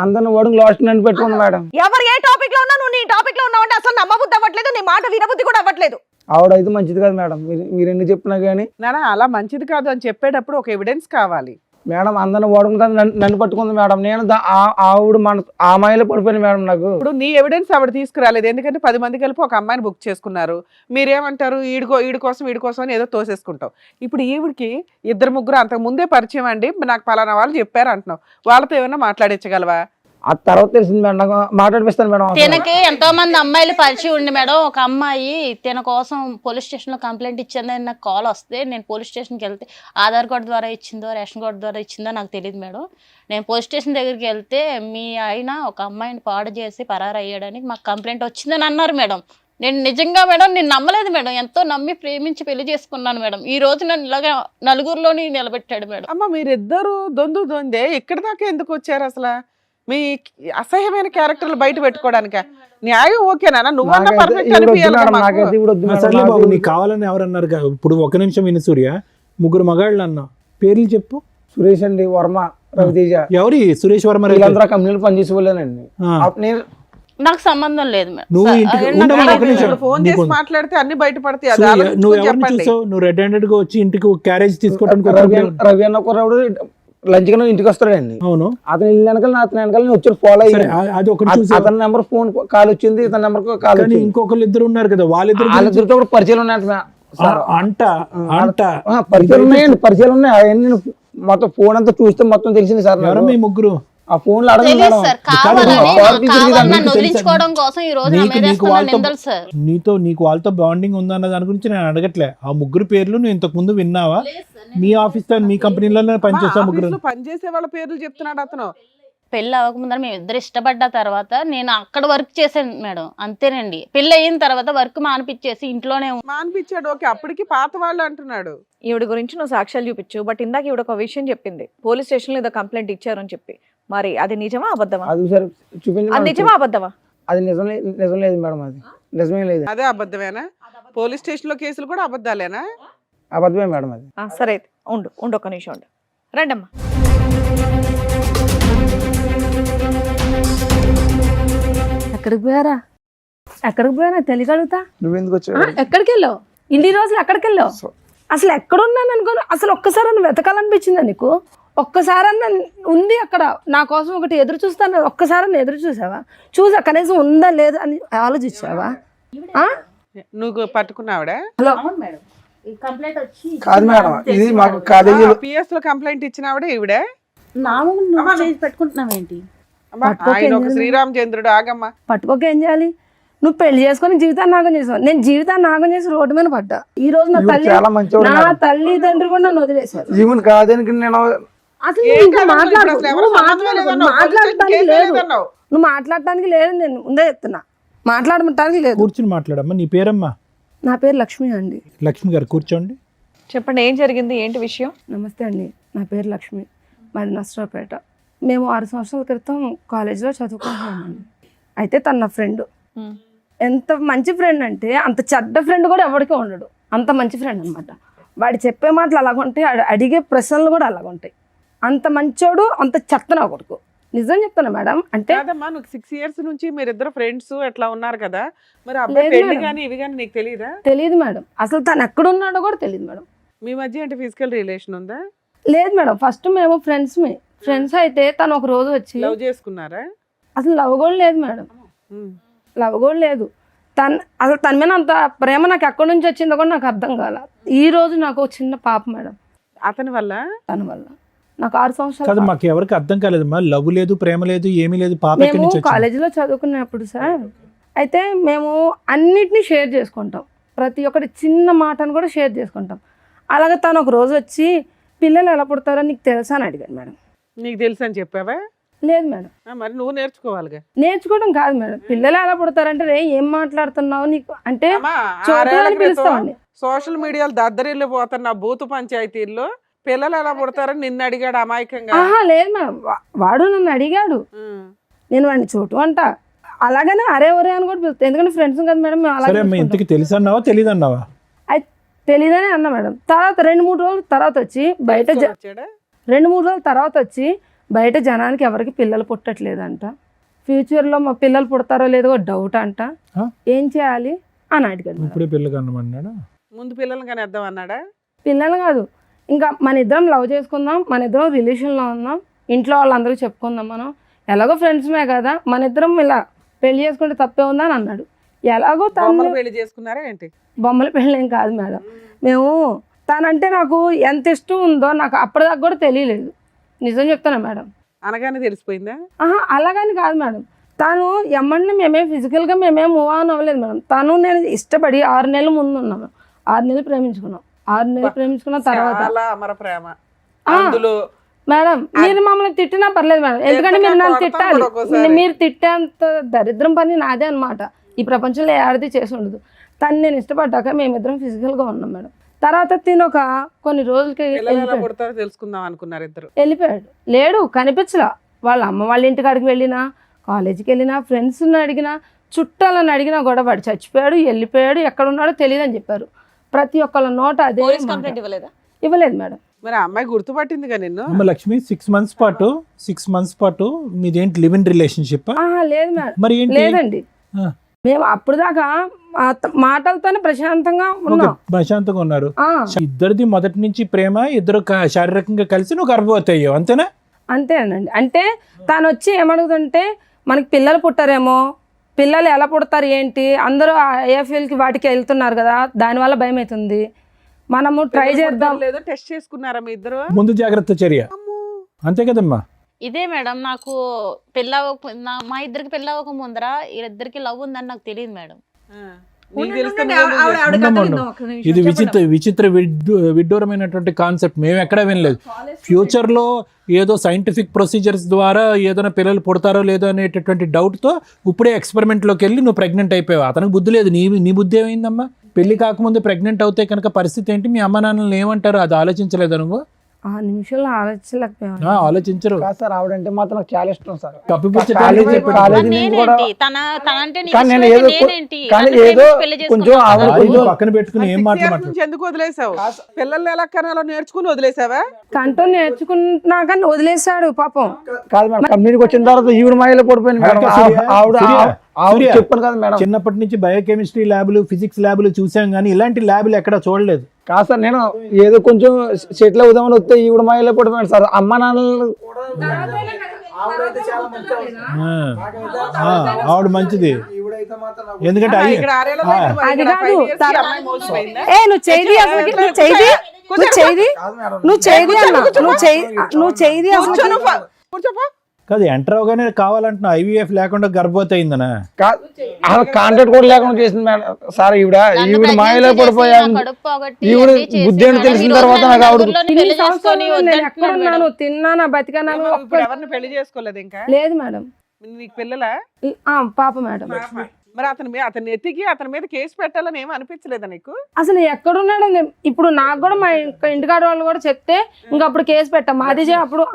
అందరిని వాడుకు లాస్ట్ నన్ను పెట్టుకుంది మేడం. ఎవరు ఏ టాపిక్ లో ఉన్నా నువ్వు నీ టాపిక్ లో ఉన్నావు అంటే అసలు నమ్మబుద్ధి అవ్వట్లేదు, నీ మాట వినబుద్ధి కూడా అవ్వట్లేదు. ఆవిడైతే మంచిది కాదు మేడం. మీరు ఎన్ని చెప్పినా కానీ నానా అలా మంచిది కాదు అని చెప్పేటప్పుడు ఒక ఎవిడెన్స్ కావాలి మేడం. అందరిని వాడుకుంటా నన్ను పట్టుకుంది మేడం. నేను ఆవిడ ఆ మాయలో పడిపోయింది మేడం. నాకు ఇప్పుడు నీ ఎవిడెన్స్ ఆవిడ తీసుకురాలేదు. ఎందుకంటే 10 మంది కలిపి ఒక అమ్మాయిని బుక్ చేసుకున్నారు. మీరేమంటారు? వీడి కోసం అని ఏదో తోసేసుకుంటావు. ఇప్పుడు ఈవిడికి 2-3 అంతకు ముందే పరిచయం అండి, నాకు పలానా వాళ్ళు చెప్పారు అంటున్నావు. వాళ్ళతో ఏమైనా మాట్లాడించగలవా? ఆ తర్వాత తెలిసింది మేడం. నాకు మాట్లాడిపిస్తాను మేడం. తినకి ఎంతో మంది అమ్మాయిలు పరిచయం ఉండి మేడం. ఒక అమ్మాయి తిన కోసం పోలీస్ స్టేషన్ లో కంప్లైంట్ ఇచ్చిందని నాకు కాల్ వస్తే నేను పోలీస్ స్టేషన్కి వెళ్తే ఆధార్ కార్డు ద్వారా ఇచ్చిందో రేషన్ కార్డు ద్వారా ఇచ్చిందో నాకు తెలియదు మేడం. నేను పోలీస్ స్టేషన్ దగ్గరికి వెళ్తే మీ ఆయన ఒక అమ్మాయిని పాడు చేసి పరారు అయ్యాడని మాకు కంప్లైంట్ వచ్చిందని అన్నారు మేడం. నేను నిజంగా మేడం నేను నమ్మలేదు మేడం, ఎంతో నమ్మి ప్రేమించి పెళ్లి చేసుకున్నాను మేడం. ఈ రోజు నన్ను ఇలాగా నలుగురిలోని నిలబెట్టాడు మేడం. అమ్మ మీరిద్దరు దొందే ఇక్కడ దాకా ఎందుకు వచ్చారు అసలు? మీ అసహ్యమైన క్యారెక్టర్లు బయట పెట్టుకోవడానిక? న్యాయం ఓకేనా? నువ్వన్నా నాకైతే పర్ఫెక్ట్ ఈవిడ వద్దు అనిపించాలి మేడం, కదా మాకు. నాకైతే ఈవిడ వద్దు మేడం, సర్లే బాబు, నాకు నీకు కావాలని ఎవరన్నారు ఇప్పుడు ఒక నిమిషం విను సూర్య, ముగ్గురు మగాళ్ళు అన్నా, పేర్లు చెప్పు. సురేష్ అండి, వర్మ, రవితేజ, ఎవరి సురేష్ వర్మ రైతు? వీళ్ళందరూ కంపెనీలు పనిచేసే వాళ్ళేనండి. ఆ. నేను నాకు సంబంధం లేదు మేడం. నువ్వు ఇంటికి నాకు ఉండమని తెలియదు ఒక నిమిషం. ఇప్పుడు ఫోన్ నీకు చేసి మాట్లాడితే అన్ని బయటపడతాయి. అది సూర్య, ఆలోచించుకొని నువ్వు ఎవరిని చెప్పండి. చూసావు? నువ్వు రెడ్ హ్యాండెడ్ గా వచ్చి ఇంటికి క్యారేజ్ తీసుకోవడానికి రవి అన్న కుర్రాడు లంచ్ గా ఇంటికి వస్తాడండి. అవును, అతను ఇల్లు వెనకాల అతని వెనకాల నేను వచ్చి ఫాలో సరే, అయ్యాను. అది ఒకటి చూసావు. అతని నెంబర్ ఫోన్ కాల్ వచ్చింది, ఇతని నెంబర్ కాల్ కానీ వచ్చింది. ఇంకొకరు ఇద్దరు ఉన్నారు కదా, వాళ్ళిద్దరు వాళ్ళిద్దరితో కూడా పరిచయాలు ఉన్నాయంట సార్. అంట అంట పరిచయాలు ఉన్నాయండి, పరిచయాలు ఉన్నాయి. అవన్నీ నేను మొత్తం ఫోన్ అంతా చూస్తే మొత్తం తెలిసింది సార్. ఎవరు మీ ముగ్గురు? ఆ ఫోన్ లో అడగండి తెలియదు మేడం. సార్, కాదు, కావాలని కాదు, కావాలని నీకు నన్ను తెలుసా? వదిలించుకోవడం కోసం ఈ రోజు నా నీకు మీద నీకు వేస్తున్న వాళ్ళతో నిందలు సార్. నీకు వాళ్ళతో బాండింగ్ ఉందన్న దాని గురించి నేను అడగట్లే. ఆ ముగ్గురు పేర్లు నువ్వు ఇంతకు ముందు విన్నావా? మీ ఆఫీస్ తో మీ కంపెనీలోనే పనిచేస్తా ముగ్గురు. ఆఫీసులో పనిచేసే వాళ్ళ పేర్లు చెప్తున్నాడు అతను. పెళ్ళి అవ్వకముందర మేము ఇద్దరు ఇష్టపడ్డ తర్వాత నేను అక్కడ వర్క్ చేశాను మేడం, అంతేనండి. పెళ్ళి అయిన తర్వాత వర్క్ మానిపించేసి ఇంట్లోనే మానిపించాడు, ఓకే. అప్పటికి పాత వాళ్ళు అంటున్నాడు. ఈవిడ గురించి నువ్వు సాక్ష్యాలు చూపించు, బట్ ఇందాక ఈవిడ ఒక విషయం చెప్పింది, పోలీస్ స్టేషన్ లో ఏదో కంప్లైంట్ ఇచ్చారని చెప్పి. మరి అది నిజమా అబద్ధమా? అది సార్ చూపించి అది నిజమా అబద్ధమా? అది నిజం లేదు మేడం, అది నిజమే లేదు, అదే అబద్ధమేనా? పోలీస్ స్టేషన్ లో కేసులు కూడా అబద్ధాలేనా? అబద్ధమే మేడం అది. సరే అయితే ఉండు ఒక నిమిషం ఉండు. రండమ్మా. ఎక్కడికి పోయారా? ఎక్కడికి పోయారా తెలియగలుగుతా? నువ్వు ఎందుకు వచ్చావు? ఎక్కడికి వెళ్ళావు? ఇన్ని రోజులు ఎక్కడికి వెళ్ళావు? అసలు ఎక్కడున్నాను అనుకోను. అసలు ఒక్కసారి వెతకాలనిపించిందా నీకు? ఒక్కసారన్నా ఉంది అక్కడ నా కోసం ఒకటి ఎదురు చూస్తాను, ఒక్కసారన్నా ఎదురు చూసావా? చూసా కనీసం ఉందా లేదా అని ఆలోచించావా? నువ్వు పట్టుకున్నావిడా? హలో కంప్లైంట్ వచ్చి కాదు మేడం, ఇది మాకు కాలేజీలో పిఎస్ లో కంప్లైంట్ ఇచ్చినావిడే ఈవిడే? పెట్టుకుంటున్నావు ఏంటి? అమ్మా, ఆయన ఒక శ్రీరామచంద్రుడు. ఆగమ్మా. పట్టుకోక ఏం చేయాలి? నువ్వు పెళ్లి చేసుకొని జీవితాన్ని నాగం చేసావు, నేను జీవితాన్ని నాగం చేసి రోడ్డు మీద పడ్డా. ఈ రోజు నా తల్లి చాలా మంచివాడు నా మేడం. తల్లిదండ్రులు కూడా నన్ను వదిలేశారు. ఈవెన్ కాదని నేను అసలు ఏం నువ్వు ఇంకా కాదు, ఇప్పుడు అసలు ఎవరు సంబంధమే లేదన్నావు, మాట్లాడటానికి కేసే లేదు, లేదన్నావు. నువ్వు మాట్లాడటానికి లేదు. నేను ముందే చెప్తున్నా, మాట్లాడటానికి లేదు. కూర్చుని మాట్లాడమ్మా. నీ పేరమ్మా? నా పేరు లక్ష్మి అండి. లక్ష్మి గారు కూర్చోండి. చెప్పండి, ఏం జరిగింది, ఏంటి విషయం? నమస్తే అండి, నా పేరు లక్ష్మి, మాది నర్సరావుపేట. మేము 6 సంవత్సరాల క్రితం కాలేజీలో చదువుకుంటున్నామండి. అయితే తన నా ఫ్రెండ్. ఎంత మంచి ఫ్రెండ్ అంటే అంత చెడ్డ ఫ్రెండ్ కూడా ఎవరికి ఉండడు, అంత మంచి ఫ్రెండ్ అనమాట. వాడు చెప్పే మాటలు అలాగుంటాయి, అడిగే ప్రశ్నలు కూడా అలాగుంటాయి. అంత మంచోడు, అంత చెత్త నా కొడుకు. నిజం చెప్తాను మేడం. అంటే కాదమ్మా, నువ్వు 6 years నుంచి మీరిద్దరు ఫ్రెండ్స్ ఎట్లా ఉన్నారు కదా, మరి అబ్బాయి లేదు పెళ్లి మేడం. కానీ ఇవి కానీ నీకు తెలియదా? తెలియదు మేడం, అసలు తను ఎక్కడున్నాడో కూడా తెలియదు మేడం. మీ మధ్య అంటే ఫిజికల్ రిలేషన్ ఉందా? లేదు మేడం, ఫస్ట్ మేము ఫ్రెండ్స్ అయితే తను ఒక రోజు వచ్చి లవ్ చేసుకున్నారా? అసలు లవ్ కూడా లేదు మేడం, లవ్ కూడా లేదు. అసలు తన మీద అంత ప్రేమ నాకు ఎక్కడి నుంచి వచ్చిందో కూడా నాకు అర్థం కాల. ఈ రోజు నాకు ఒక చిన్న పాప మేడం, అతని వల్ల. తన వల్ల నాకు 6 కాదు, సంవత్సరాలు. మాకు ఎవరికి అర్థం కాలేదమ్మా. లవ్ లేదు, ప్రేమ లేదు, ఏమీ లేదు. పాప ఎక్కడి మేము నుంచి వచ్చింది? కాలేజీలో చదువుకున్నప్పుడు సార్, అయితే మేము అన్నిటినీ షేర్ చేసుకుంటాం, ప్రతి ఒక్కటి చిన్న మాటను కూడా షేర్ చేసుకుంటాం. అలాగే తను ఒక రోజు వచ్చి పిల్లలు ఎలా పుడతారో నీకు తెలుసా అని అడిగాడు మేడం. నీకు తెలుసు అని చెప్పావా? లేదు మేడం. మరి నువ్వు నేర్చుకోవాలిగా. నేర్చుకోవడం కాదు మేడం, పిల్లలు ఎలా పుడతారంటే రే ఏం మాట్లాడుతున్నావు నీకు అంటే అమ్మా, చోటు 6 ఏళ్ల అని క్రితం పిలుస్తామండి. సోషల్ మీడియాలో దద్దరిల్లు పోతున్న బూతు పంచాయతీల్లో పిల్లలు ఎలా పుడతారని నిన్ను అడిగాడు అమాయకంగా. ఆహా లేదు మేడం, వాడు నన్ను అడిగాడు, నేను వాడిని చోటు అంట, అలాగనే అరే ఒరే అని కూడా పిలుస్తాను, ఎందుకంటే ఫ్రెండ్స్ కదా మేడం. మేము సరే అమ్మా, అలాగే ఇంతకి తెలుసు అన్నావా తెలియదు అన్నావా? తెలీదని అన్నా మేడం. తర్వాత 2-3 రోజుల తర్వాత వచ్చి బయట వచ్చాడా? 2-3 రోజుల తర్వాత వచ్చి బయట జనానికి ఎవరికి పిల్లలు పుట్టట్లేదంట, ఫ్యూచర్లో మా పిల్లలు పుడతారో లేదో డౌట్ అంట, ఏం చేయాలి అని అడిగాడు మేడం. ఇప్పుడే పిల్లలు కన్నమన్నాడా? ముందు పిల్లల్ని కానీ వద్దాం అన్నాడా? పిల్లలు కాదు, ఇంకా మన ఇద్దరం లవ్ చేసుకుందాం, మన ఇద్దరం రిలేషన్లో ఉందాం, ఇంట్లో వాళ్ళందరూ చెప్పుకుందాం, మనం ఎలాగో ఫ్రెండ్స్మే కదా, మన ఇద్దరం ఇలా పెళ్లి చేసుకుంటే తప్పే ఉందా అని అన్నాడు. ఎలాగో తను పెళ్లి చేసుకున్నారా ఏంటి? బొమ్మల పెళ్ళి ఏం కాదు మేడం. మేము తనంటే నాకు ఎంత ఇష్టం ఉందో నాకు అప్పటిదాకా కూడా తెలియలేదు, నిజం చెప్తాను మేడం. అనగానే తెలిసిపోయిందా? ఆహా అలాగని కాదు మేడం, తను ఎమ్మడిని మేమేం ఫిజికల్గా మేమేం మూవ్ ఆన్ అవ్వలేదు మేడం. తను నేను ఇష్టపడి 6 నెలల ముందు ఉన్నాము, 6 నెలలు ప్రేమించుకున్నాం. 6 నెలలు ప్రేమించుకున్న తర్వాత చాలా అమర ప్రేమ అందులో. మేడం మీరు మమ్మల్ని తిట్టినా పర్లేదు మేడం, ఎందుకంటే మీరు నన్ను తిట్టాలి. మీరు తిట్టేంత దరిద్రం పని నాదే అనమాట. ఈ ప్రపంచంలో ఏ ఆడది చేసి ఉండదు. తను నేను ఇష్టపడ్డాక మేమిద్దరం ఫిజికల్గా ఉన్నాం మేడం. తర్వాత తిను ఒక కొన్ని రోజులకి పిల్లలు ఎలా పుడతారో తెలుసుకుందాం అనుకున్నారు ఇద్దరు. వెళ్ళిపోయాడు. లేడు, కనిపించలా. వాళ్ళ అమ్మ వాళ్ళ ఇంటికి అడిగి వెళ్ళినా, కాలేజీకి వెళ్ళినా, ఫ్రెండ్స్ని అడిగినా, చుట్టాలని అడిగినా కూడా వాడు చచ్చిపోయాడు, వెళ్ళిపోయాడు, ఎక్కడ ఉన్నాడో తెలియదు అని చెప్పారు. ప్రతి ఒక్కళ్ళ నోట అదే పోలీస్ మాట. కంప్లైంట్ ఇవ్వలేదా? ఇవ్వలేదు మేడం. మరి ఆ అమ్మాయి గుర్తుపట్టిందిగా నిన్ను. అమ్మ లక్ష్మి 6 months పాటు మీదేంటి లివ్ ఇన్ రిలేషన్షిప్? లేదు మేడం, మరి ఏంటి? లేదండి. ఆ. మేము అప్పుడు దాకా మాటలతోనే ప్రశాంతంగా ఉన్నాం. ప్రశాంతంగా ఉన్నారు. ఆ, ఇద్దరిది మొదటి నుంచి ప్రేమ, ఇద్దరు శారీరకంగా కలిసి నువ్వు గర్భవతి అయ్యావు, అంతేనా? అంతేనండి. అంటే తను వచ్చి ఏమడుగుతుంటే మనకి పిల్లలు పుట్టారేమో, పిల్లలు ఎలా పుడతారు ఏంటి, అందరూ ఐఎఫ్ఎల్కి వాటికి వెళ్తున్నారు కదా, దానివల్ల భయం అవుతుంది, మనము ట్రై చేద్దాం. లేదో టెస్ట్ చేసుకున్నారా మీ ఇద్దరు? ముందు జాగ్రత్త చర్య, అంతే కదమ్మా? ఇదే మేడం, నాకు మా ఇద్దరికి పెళ్ళి అవ్వక ముందర వీళ్ళిద్దరికి లవ్ ఉందని నాకు తెలియదు మేడం. నీకు తెలిస్తే ఇది విచిత్ర విడ్డూరమైనటువంటి కాన్సెప్ట్. మేము ఎక్కడా వినలేదు. ఫ్యూచర్ లో ఏదో సైంటిఫిక్ ప్రొసీజర్స్ ద్వారా ఏదైనా పిల్లలు పుడతారో లేదో అనేటటువంటి డౌట్ తో ఇప్పుడే ఎక్స్పెరిమెంట్ లోకి వెళ్ళి నువ్వు ప్రెగ్నెంట్ అయిపోయావు. అతనికి బుద్ధి లేదు, నీ బుద్ధి ఏమైందమ్మా? పెళ్లి కాకముందు ప్రెగ్నెంట్ అవుతే కనుక పరిస్థితి ఏంటి? మీ అమ్మ నాన్నలు ఏమంటారు? అది ఆలోచించలేదా నువ్వు? ఆ నిమిషంలో ఆలోచించలేకపోయాను. ఆలోచించరు. కాదు సార్, ఆవిడంటే మాత్రం నాకు చాలా ఇష్టం సార్. కప్పిపుచ్చటానికి చెప్పాడు. కాలేజీ నుంచి కూడా కానీ నేను ఏదో కొంచెం ఆవిడ అది పక్కన పెట్టుకుని ఏం మాట్లాడు. నుంచి ఎందుకు వదిలేసావు? పిల్లల్ని ఎలా కనాలో నేర్చుకుని వదిలేసావా? కంటో నేర్చుకున్నాక వదిలేశాడు పాపం. కాదు మేడం, కంపెనీకి వచ్చిన తర్వాత ఈవిడ మాయలో పడిపోయింది మేడం. ఆవిడ చెప్పాను కదా మేడం, చిన్నప్పటి నుంచి బయోకెమిస్ట్రీ ల్యాబ్లు, ఫిజిక్స్ ల్యాబ్లు చూసాం కానీ ఇలాంటి ల్యాబ్లు ఎక్కడ చూడలేదు. కాదు సార్, నేను ఏదో కొంచెం సెటిల్ అవుదామని వస్తే ఈవిడ మాయలో పడిపోయాను సార్. అమ్మ నాన్నలు ఆవిడ మంచిది, ఎందుకంటే ఇక్కడ ఆరేళ్ళ బయట అది కాదు. అమ్మాయి మోసపోయిందా? నువ్వు చేయి అసలు, నువ్వు చేయి అసలు. కూర్చోపా. కాదు, ఎంటర్ అవగానే కావాలంటున్నా ఐవీఎఫ్ లేకుండా గర్భవతి అయిందనా? కాంటాక్ట్ కూడా లేకుండా చేసింది మేడం సార్. ఈవిడ మాయలో పడిపోయాను. ఈవిడ బుద్ధి అని తెలిసిన తర్వాత నాకు ఆవిడ ఎక్కడున్నాను, తిన్నానా, బతికన్నాను. ఇప్పుడు ఎవరిని పెళ్లి చేసుకోలేదు ఇంకా? లేదు మేడం. నీకు పిల్లలా? పాప మేడం. మరి అతని ఎత్తికి అతని మీద కేసు పెట్టాలని ఏమి అనిపించలేదా నీకు? అసలు ఎక్కడున్నాడు? ఇప్పుడు నాకు కూడా మా ఇంటికాడ వాళ్ళు కూడా చెప్తే ఇంకా అప్పుడు కేసు పెట్టాం. మాది అప్పుడు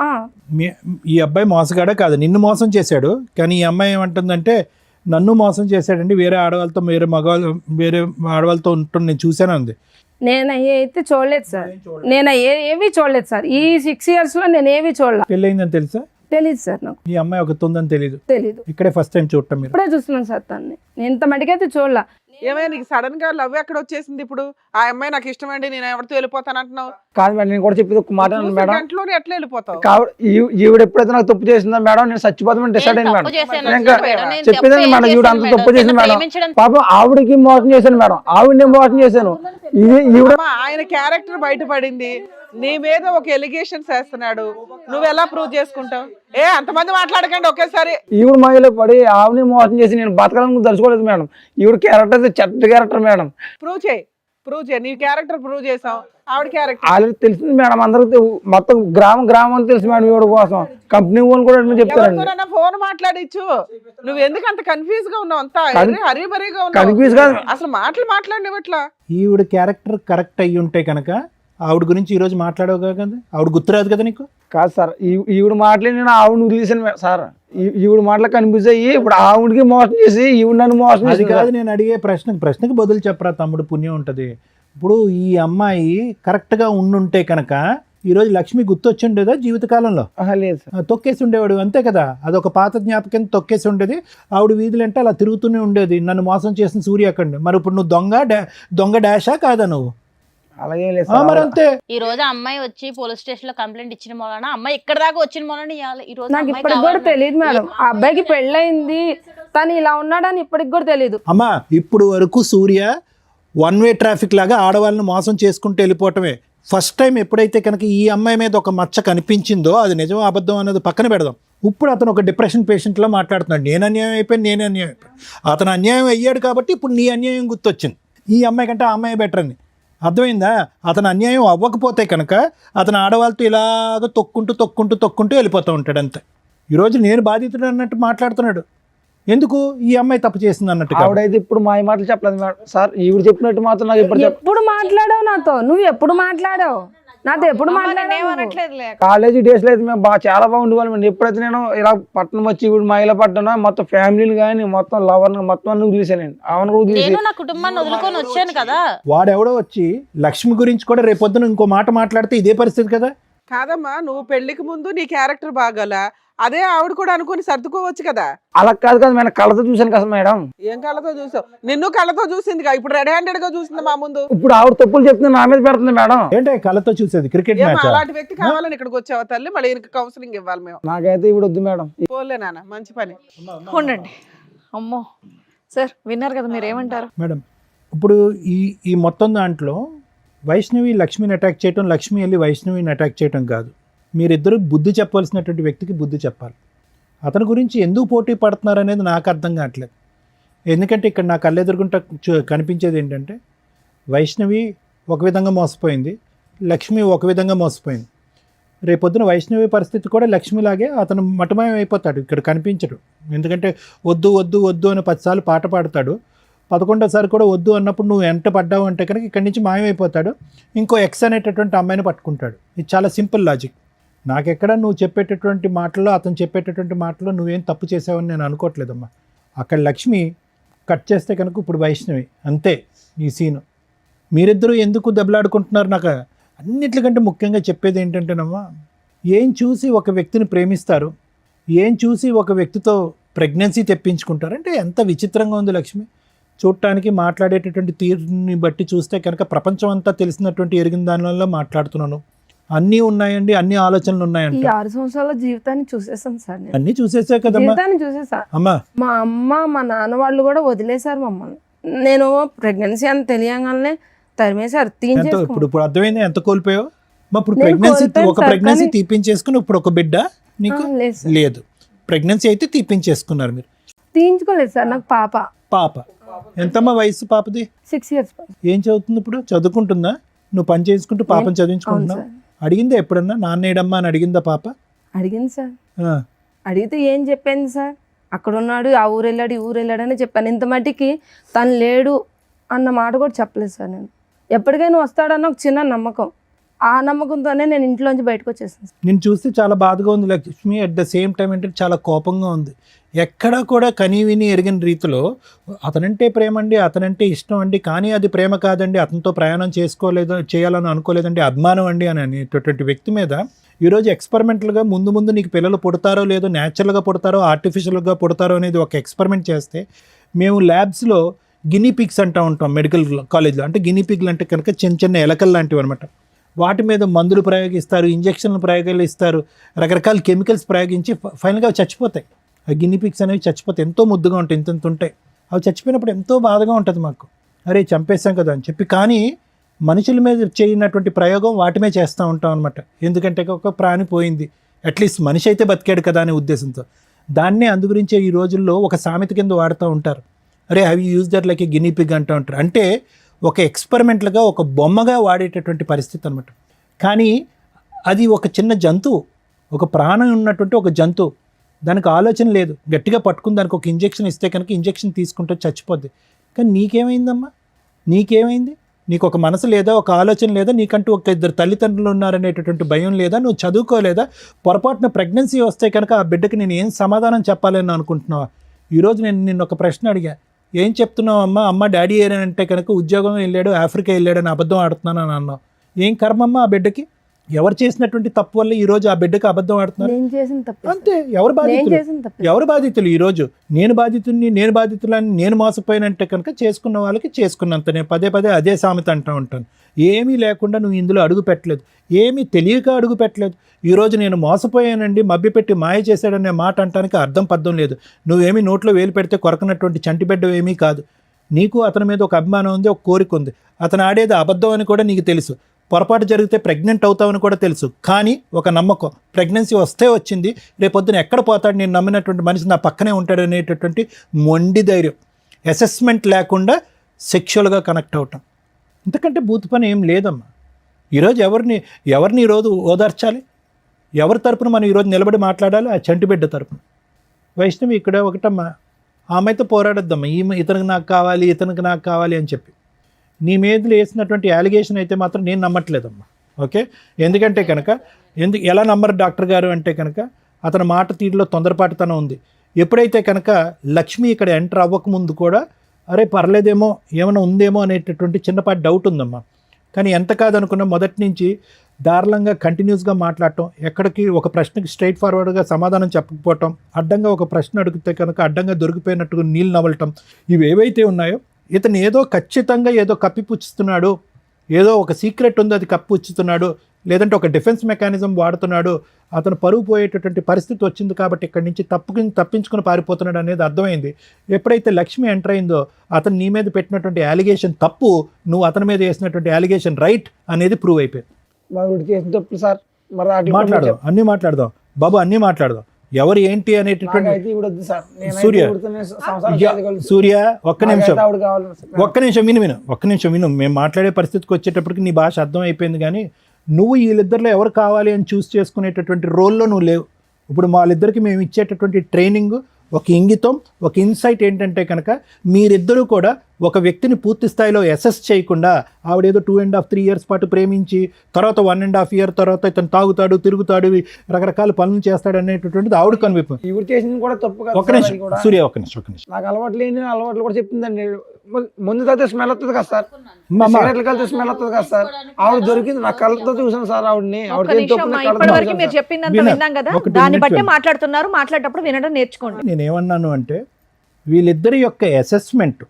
ఈ అబ్బాయి మోసగాడే కాదు, నిన్ను మోసం చేశాడు. కానీ ఈ అమ్మాయి ఏమంటుందంటే నన్ను మోసం చేశాడండి, వేరే ఆడవాళ్ళతో వేరే ఆడవాళ్ళతో ఉంటుంది, నేను చూశాను అంది. నేను అయితే చూడలేదు సార్, నేను ఏవి చూడలేదు సార్. ఈ 6 years లో నేను ఏవి చూడలేదు. పెళ్ళయిందని తెలుసా? తెలీదు సార్ నాకు. ఈ అమ్మాయి ఒక ఉందని తెలీదు? తెలీదు. ఇక్కడే ఫస్ట్ టైం చూడటం మీరు? ఇప్పుడే చూస్తున్నాను సార్ తన్ని. నేను ఇంత మటుకైతే చూడలా. ఏమైనా నీకు సడన్ గా లవ్ ఎక్కడ వచ్చేసింది? ఇప్పుడు ఆ అమ్మాయి నాకు ఇష్టం అండి, నేను ఎవరితో వెళ్ళిపోతాను అంటున్నావు. కాదు మేడం, నేను కూడా చెప్పేది ఒక మాట మేడం. గంటలోనే ఎట్లా వెళ్ళిపోతావు? ఈవిడ ఎప్పుడైతే నాకు తప్పు చేసిందా మేడం, నేను చచ్చిపోతామని డిసైడ్ అయింది మేడం. చెప్పేదండి మేడం, ఈవిడ అంత తప్పు చేసింది మేడం. పాపం ఆవిడకి మోసం చేశాను మేడం, ఆవిడని మోసం చేశాను. ఈవిడ ఆయన క్యారెక్టర్ బయటపడింది, నీ మీద ఒక ఎలిగేషన్స్ వేస్తున్నాడు, నువ్వు ఎలా ప్రూవ్ చేసుకుంటావు? అంతమంది మాట్లాడకండి ఒకేసారి. ఈవిడ మాయలో పడి ఆవిడని మోసం చేసి నేను బతకాలని దర్శకోలేదు మేడం. ఈవిడ క్యారెక్టర్ చెత్త క్యారెక్టర్ మేడం. ప్రూవ్ చేయి. నీ క్యారెక్టర్ ప్రూవ్ చేసావు, ఆవిడ క్యారెక్టర్ ఆల్రెడీ తెలిసింది మేడం. అందరికి మొత్తం గ్రామం తెలుసు మేడం. ఈవిడ కోసం కంపెనీ వాళ్ళు కూడా చెప్తారండి. ఫోన్ మాట్లాడిచ్చు. నువ్వు ఎందుకు అంత కన్ఫ్యూజ్ గా ఉన్నావు? అంతా హరిబరిగా కన్ఫ్యూజ్ గా అసలు మాట్లాడినట్లా. ఈవిడ క్యారెక్టర్ కరెక్ట్ అయ్యి ఉంటే కనుక ఆవిడ గురించి ఈ రోజు మాట్లాడవు కదా, ఆవిడ గుర్తురాదు కదా నీకు? కాదు సార్, ఈవిడ మాటలు నేను ఆవిడ వదిలేసాను సార్. ఈవిడ మాటలు కన్ఫ్యూజ్ అయ్యి ఇప్పుడు ఆవిడకి మోసం చేసి ఈవిడ నన్ను మోసం చేసి. కాదు, నేను అడిగే ప్రశ్నకి బదులు చెప్పరా తమ్ముడు, పుణ్యం ఉంటుంది. ఇప్పుడు ఈ అమ్మాయి కరెక్ట్ గా ఉండుంటే కనుక ఈ రోజు లక్ష్మి గుర్తొచ్చి ఉండేదా జీవితకాలంలో? లేదు సార్, తొక్కేసి ఉండేవాడు, అంతే కదా. అదొక పాత జ్ఞాపకం, తొక్కేసి ఉండేది. ఆవిడ వీధులంటే అలా తిరుగుతూనే ఉండేది, నన్ను మోసం చేసిన సూర్య అక్కడ. మరి ఇప్పుడు నువ్వు దొంగ డాషా కాదా నువ్వు? అలాగే లేదు మరి అంతే. ఈ రోజు అమ్మాయి వచ్చి పోలీస్ స్టేషన్ లో కంప్లైంట్ ఇచ్చిన మూలన, అమ్మాయి ఇక్కడ దాకా వచ్చిన మూలన ఈ రోజు నాకు ఇప్పటికి కూడా తెలియదు మేడం. ఆ అబ్బాయికి పెళ్ళయింది, తను ఇలా ఉన్నాడని ఇప్పటికి కూడా తెలియదు. అమ్మా, ఇప్పుడు వరకు సూర్య 1-way ట్రాఫిక్ లాగా ఆడవాళ్ళని మోసం చేసుకుంటూ వెళ్ళిపోవటమే. ఫస్ట్ టైం ఎప్పుడైతే కనుక ఈ అమ్మాయి మీద ఒక మచ్చ కనిపించిందో, అది నిజం అబద్ధం అనేది పక్కన పెడదాం. ఇప్పుడు అతను ఒక డిప్రెషన్ పేషెంట్లా మాట్లాడుతున్నాడు. నేను అన్యాయం అయిపోయాను. అతను అన్యాయం అయ్యాడు కాబట్టి ఇప్పుడు నీ అన్యాయం గుర్తొచ్చింది. ఈ అమ్మాయి కంటే ఆ అమ్మాయి బెటర్ అని అర్థమైందా? అతను అన్యాయం అవ్వకపోతే కనుక అతను ఆడవాళ్ళతో ఇలాగ తొక్కుంటూ వెళ్ళిపోతూ ఉంటాడు అంతే. ఈరోజు నేను బాధితుడు అన్నట్టు మాట్లాడుతున్నాడు. ఎందుకు ఈ అమ్మాయి తప్పు చేసింది అన్నట్టుగా. ఆవిడైతే ఇప్పుడు మా మాటలు చెప్పలేదు మేడం సార్. ఈవిడ చెప్పినట్టు మాత్రం నాకు ఇప్పుడు ఎప్పుడు మాట్లాడావు నాతో? నువ్వు ఎప్పుడు మాట్లాడావు నాతో? ఎప్పుడు మాట్లాడావు? ఏమనట్లేదులే. కాలేజీ డేస్ లో అయితే మేము చాలా బాగుండేవాళ్ళం. ఎప్పుడైతే నేను ఇలా పట్టణం వచ్చి ఇప్పుడు మా ఇలా పట్టణం మొత్తం ఫ్యామిలీని కానీ మొత్తం లవర్ని మొత్తం అన్ని వదిలేసాను. ఆమెను వదిలేసి నేను నా కుటుంబాన్ని వదులుకొని వచ్చాను కదా. వాడెవడో వచ్చి లక్ష్మి గురించి కూడా రేపొద్దున ఇంకో మాట మాట్లాడితే ఇదే పరిస్థితి కదా. కాదమ్మా, నువ్వు పెళ్లికి ముందు నీ క్యారెక్టర్ బాగాల, అదే ఆవిడ కూడా అనుకుని సర్దుకోవచ్చు కదా. అలా కాదు కదా మేడం, కళ్ళతో చూశాను కదా మేడం. ఏం కళ్ళతో చూసావు? నిన్ను కళ్ళతో చూసింది కదా, ఇప్పుడు రెడ్ హ్యాండెడ్ గా చూసింది మా ముందు. ఇప్పుడు ఆవిడ తప్పులు చెప్తుంది నా మీద పెడుతుంది మేడం. ఏంటో కళ్ళతో చూసేది క్రికెట్ ఏమో మ్యాచ్. అలాంటి వ్యక్తి కావాలని ఇక్కడికి వచ్చావా తల్లి? మళ్ళీ ఈయనకి కౌన్సిలింగ్ ఇవ్వాలి మేము. నాకైతే ఇప్పుడు వద్దు మేడం. పోలే నాన్న, మంచి పని. ఉండండి. అమ్మో సార్, విన్నారు కదా, మీరు ఏమంటారు? మేడం ఇప్పుడు ఈ మొత్తం దాంట్లో వైష్ణవి లక్ష్మిని అటాక్ చేయటం, లక్ష్మి వెళ్ళి వైష్ణవిని అటాక్ చేయటం కాదు. మీరిద్దరూ బుద్ధి చెప్పవలసినటువంటి వ్యక్తికి బుద్ధి చెప్పాలి. అతని గురించి ఎందుకు పోటీ పడుతున్నారు అనేది నాకు అర్థం కావట్లేదు. ఎందుకంటే ఇక్కడ నా కళ్ళెదురుగుంట కనిపించేది ఏంటంటే వైష్ణవి ఒక విధంగా మోసపోయింది, లక్ష్మి ఒక విధంగా మోసపోయింది. రేపొద్దున వైష్ణవి పరిస్థితి కూడా లక్ష్మిలాగే అతను మటమయం అయిపోతాడు, ఇక్కడ కనిపించడు. ఎందుకంటే వద్దు వద్దు వద్దు అని 10 సార్లు పాట పాడతాడు, 11వ కూడా వద్దు అన్నప్పుడు నువ్వు ఎంట పడ్డావు అంటే కనుక ఇక్కడి నుంచి మాయమైపోతాడు, ఇంకో ఎక్స్ అనేటటువంటి అమ్మాయిని పట్టుకుంటాడు. ఇది చాలా సింపుల్ లాజిక్. నాకెక్కడ నువ్వు చెప్పేటటువంటి మాటల్లో, అతను చెప్పేటటువంటి మాటల్లో నువ్వేం తప్పు చేసావని నేను అనుకోవట్లేదమ్మా. అక్కడ లక్ష్మి కట్ చేస్తే కనుక ఇప్పుడు వైష్ణవి, అంతే ఈ సీను. మీరిద్దరూ ఎందుకు దెబ్బలాడుకుంటున్నారు? నాకు అన్నిటికంటే ముఖ్యంగా చెప్పేది ఏంటంటేనమ్మా, ఏం చూసి ఒక వ్యక్తిని ప్రేమిస్తారు, ఏం చూసి ఒక వ్యక్తితో ప్రెగ్నెన్సీ తెప్పించుకుంటారు అంటే ఎంత విచిత్రంగా ఉంది లక్ష్మి. చూడటానికి మాట్లాడేటటువంటి తీరుని బట్టి చూస్తే కనుక ప్రపంచం అంతా తెలిసినటువంటి ఎరిగిన దానివల్ల మాట్లాడుతున్నాను. అన్నీ ఉన్నాయండి, అన్ని ఆలోచనలు ఈ ఉన్నాయంట. 6 సంవత్సరాల జీవితాన్ని చూసేసాను సార్ నేను. అన్నీ చూసేసా కదమ్మా. జీవితాన్ని చూసేసా. అమ్మా మా అమ్మ మా నాన్న వాళ్ళు కూడా వదిలేశారు మమ్మల్ని. నేను ప్రెగ్నెన్సీ అని తెలియగానే తరిమేశారు, ఎంత తీయించేసుకున్నాను. ఇప్పుడు అర్థమైంది ఎంత కోల్పోయావు. ఇప్పుడు నేను ప్రెగ్నెన్సీ, కోల్పోయాను ఒక సార్, ప్రెగ్నెన్సీ కానీ- తీపించేసుకుని ఇప్పుడు ఒక బిడ్డ నీకు లేదు సార్, లేదు. ప్రెగ్నెన్సీ అయితే తీపించేసుకున్నారు మీరు. తీయించుకోలేదు సార్. నాకు పాప ఎంతమ్మా వయసు పాపది? 6 years. ఏం చదువుతుంది ఇప్పుడు? చదువుకుంటుందా? నువ్వు పని చేసుకుంటూ పాపను అవును చదివించుకుంటున్నావు? సార్. అడిగిందా ఎప్పుడన్నా నాన్నేడమ్మా అని అడిగిందా పాప? అడిగింది సార్. ఆ, అడిగితే ఏం చెప్పింది సార్, అక్కడ ఉన్నాడు, ఆ ఊరు వెళ్ళాడు, ఈ ఊరు వెళ్ళాడు అని చెప్పాను. ఇంత మట్టికి తను లేడు అన్న మాట కూడా చెప్పలేదు సార్. నేను ఎప్పటికైనా వస్తాడన్న ఒక చిన్న నమ్మకం, ఆ నమ్మకంతోనే నేను ఇంట్లోంచి బయటకు వచ్చేసాను. నేను చూస్తే చాలా బాధగా ఉంది Lakshmi. At the same time అంటే చాలా కోపంగా ఉంది. ఎక్కడా కూడా కనీవిని ఎరిగిన రీతిలో అతనంటే ప్రేమ అండి, అతనంటే ఇష్టం అండి, కానీ అది ప్రేమ కాదండి, అతనితో ప్రయాణం చేయాలని అనుకోలేదండి, అభిమానం అండి అని అనేటటువంటి వ్యక్తి మీద ఈరోజు ఎక్స్పెరిమెంటల్గా ముందు నీకు పిల్లలు పుడతారో లేదో, న్యాచురల్గా పుడతారో ఆర్టిఫిషియల్గా పుడతారో అనేది ఒక ఎక్స్పెరిమెంట్ చేస్తే, మేము ల్యాబ్స్లో గినీ పిగ్స్ అంటూ ఉంటాం మెడికల్ కాలేజ్లో. అంటే గినీ పిగ్లు అంటే కనుక చిన్న ఎలకలు లాంటివి అనమాట. వాటి మీద మందులు ప్రయోగిస్తారు, ఇంజక్షన్లు ప్రయోగాలు ఇస్తారు, రకరకాల కెమికల్స్ ప్రయోగించి ఫైనల్గా అవి చచ్చిపోతాయి. ఆ గినీ పిగ్స్ అనేవి చచ్చిపోతాయి. ఎంతో ముద్దుగా ఉంటాయి, ఇంత ఉంటాయి. అవి చచ్చిపోయినప్పుడు ఎంతో బాధగా ఉంటుంది మాకు, అరే చంపేస్తాం కదా అని చెప్పి. కానీ మనుషుల మీద చేయనటువంటి ప్రయోగం వాటి మీద చేస్తూ ఉంటాం అనమాట. ఎందుకంటే ఒక ప్రాణి పోయింది, అట్లీస్ట్ మనిషి అయితే బతికాడు కదా అనే ఉద్దేశంతో. దాన్నే అందుగురించే ఈ రోజుల్లో ఒక సామెత కింద వాడుతూ ఉంటారు, అరే అవి use that like a guinea pig అంటూ ఉంటారు. అంటే ఒక ఎక్స్పెరిమెంట్లుగా, ఒక బొమ్మగా వాడేటటువంటి పరిస్థితి అనమాట. కానీ అది ఒక చిన్న జంతువు, ఒక ప్రాణం ఉన్నటువంటి ఒక జంతువు, దానికి ఆలోచన లేదు. గట్టిగా పట్టుకుని దానికి ఒక ఇంజెక్షన్ ఇస్తే కనుక ఇంజెక్షన్ తీసుకుంటే చచ్చిపోద్ది. కానీ నీకేమైందమ్మా? నీకేమైంది? నీకు ఒక మనసు లేదా, ఒక ఆలోచన లేదా, నీకంటూ ఒక 2 తల్లిదండ్రులు ఉన్నారనేటటువంటి భయం లేదా, నువ్వు చదువుకోలేదా? పొరపాటున ప్రెగ్నెన్సీ వస్తే కనుక ఆ బిడ్డకి నేను ఏం సమాధానం చెప్పాలని అనుకుంటున్నావా? ఈరోజు నేను నిన్ను ఒక ప్రశ్న అడిగా, ఏం చెప్తున్నావు అమ్మ డాడీ ఏనంటే కనుక ఉద్యోగం వెళ్ళాడు, ఆఫ్రికా వెళ్ళాడు అని అబద్ధం ఆడుతున్నాను అని అన్నావు. ఏం కర్మమ్మ ఆ బిడ్డకి? ఎవరు చేసినటువంటి తప్పు వల్ల ఈరోజు ఆ బిడ్డకి అబద్ధం ఆడుతున్నారు? నేను చేసిన తప్పు. అంతే. ఎవరు బాధితులు? ఈరోజు నేను బాధితులని నేను మోసపోయినంటే కనుక చేసుకున్న వాళ్ళకి చేసుకున్నంత. నేను పదే అదే సామెత అంటూ ఉంటాను. ఏమీ లేకుండా నువ్వు ఇందులో అడుగు పెట్టలేదు, ఏమీ తెలియక అడుగు పెట్టలేదు. ఈరోజు నేను మోసపోయానండి, మభ్యపెట్టి మాయ చేశాడనే మాట అంటానికి అర్థం పద్ధం లేదు. నువ్వేమీ నోట్లో వేలు పెడితే కొరకనటువంటి చంటిబిడ్డ ఏమీ కాదు. నీకు అతని మీద ఒక అభిమానం ఉంది, ఒక కోరిక ఉంది. అతను ఆడేది అబద్ధం అని కూడా నీకు తెలుసు. పొరపాటు జరిగితే ప్రెగ్నెంట్ అవుతావని కూడా తెలుసు. కానీ ఒక నమ్మకం, ప్రెగ్నెన్సీ వస్తే వచ్చింది, రేపొద్దున ఎక్కడ పోతాడు, నేను నమ్మినటువంటి మనిషి నా పక్కనే ఉంటాడు అనేటటువంటి మొండి ధైర్యం. అసెస్మెంట్ లేకుండా సెక్షువల్గా కనెక్ట్ అవటం, ఇంతకంటే బూత్ పని ఏం లేదమ్మా. ఈరోజు ఎవరిని ఈరోజు ఓదార్చాలి? ఎవరి తరపున మనం ఈరోజు నిలబడి మాట్లాడాలి? ఆ చంటిబిడ్డ తరపున. వైష్ణవి ఇక్కడ ఒకటమ్మా, ఆమెతో పోరాడొద్దమ్మా, ఇతనికి నాకు కావాలి, ఇతనికి నాకు కావాలి అని చెప్పి. నీ మీద వేసినటువంటి అలిగేషన్ అయితే మాత్రం నేను నమ్మట్లేదమ్మా. ఓకే, ఎందుకంటే కనుక ఎలా నమ్మరు డాక్టర్ గారు అంటే కనుక అతని మాట తీరులో తొందరపాటుతనం ఉంది. ఎప్పుడైతే కనుక లక్ష్మి ఇక్కడ ఎంటర్ అవ్వకముందు కూడా అరే పర్లేదేమో ఏమైనా ఉందేమో అనేటటువంటి చిన్నపాటి డౌట్ ఉందమ్మా. కానీ ఎంత కాదనుకున్నా మొదటి నుంచి దారుణంగా కంటిన్యూస్గా మాట్లాడటం, ఎక్కడికి ఒక ప్రశ్నకి స్ట్రైట్ ఫార్వర్డ్గా సమాధానం చెప్పకపోవటం, అడ్డంగా ఒక ప్రశ్న అడిగితే కనుక అడ్డంగా దొరికిపోయినట్టుగా నీళ్ళు నవలటం, ఇవి ఏవైతే ఉన్నాయో ఇతను ఏదో ఖచ్చితంగా ఏదో కప్పిపుచ్చుతున్నాడు, ఏదో ఒక సీక్రెట్ ఉంది అది కప్పిపుచ్చుతున్నాడు, లేదంటే ఒక డిఫెన్స్ మెకానిజం వాడుతున్నాడు, అతను పరువు పోయేటటువంటి పరిస్థితి వచ్చింది కాబట్టి ఇక్కడి నుంచి తప్పించుకుని పారిపోతున్నాడు అనేది అర్థమైంది. ఎప్పుడైతే లక్ష్మి ఎంటర్ అయిందో అతను నీ మీద పెట్టినటువంటి అలిగేషన్ తప్పు, నువ్వు అతని మీద వేసినటువంటి అలిగేషన్ రైట్ అనేది ప్రూవ్ అయిపోయింది. మరి చేసిన తప్పులు సార్, మరి మాట్లాడదాం, అన్నీ మాట్లాడదాం బాబు, అన్నీ మాట్లాడదాం. ఎవరు ఏంటి అనేటటువంటి సూర్య ఒక్క నిమిషం విను. మేము మాట్లాడే పరిస్థితికి వచ్చేటప్పటికి నీ భాష అర్థం అయిపోయింది. కానీ నువ్వు వీళ్ళిద్దరిలో ఎవరు కావాలి అని చూస్ చేసుకునేటటువంటి రోల్లో నువ్వు లేవు. ఇప్పుడు వాళ్ళిద్దరికి మేము ఇచ్చేటటువంటి ట్రైనింగ్, ఒక ఇంగితం, ఒక ఇన్సైట్ ఏంటంటే కనుక మీరిద్దరూ కూడా ఒక వ్యక్తిని పూర్తి స్థాయిలో అసెస్ చేయకుండా ఆవిడేదో 2.5-3 years పాటు ప్రేమించి తర్వాత 1.5 year తర్వాత ఇతను తాగుతాడు, తిరుగుతాడు, రకరకాల పనులు చేస్తాడు అనేటటువంటిది ఆవిడ కనిపింపు. ఇవి చేసింది కూడా తప్పు కదా. ఒక నిమిషం సూర్య, ఒక నిమిషం. నాకు అలవాటు లేని అలవాట్లు కూడా చెప్పిందండి. ముందు తాగితే స్మెల్ వస్తుంది కదా సార్, సిగరెట్లు కలితే స్మెల్ వస్తుంది కదా సార్. ఆవిడ దొరికింది, నా కళ్ళతో చూసాను సార్ ఆవిడని. ఇప్పటివరకు మీరు చెప్పిందంతా విన్నాం కదా, దాన్ని బట్టే మాట్లాడుతున్నారు. మాట్లాడేటప్పుడు వినడం నేర్చుకోండి. నేనేమన్నాను అంటే వీళ్ళిద్దరి యొక్క అసెస్మెంట్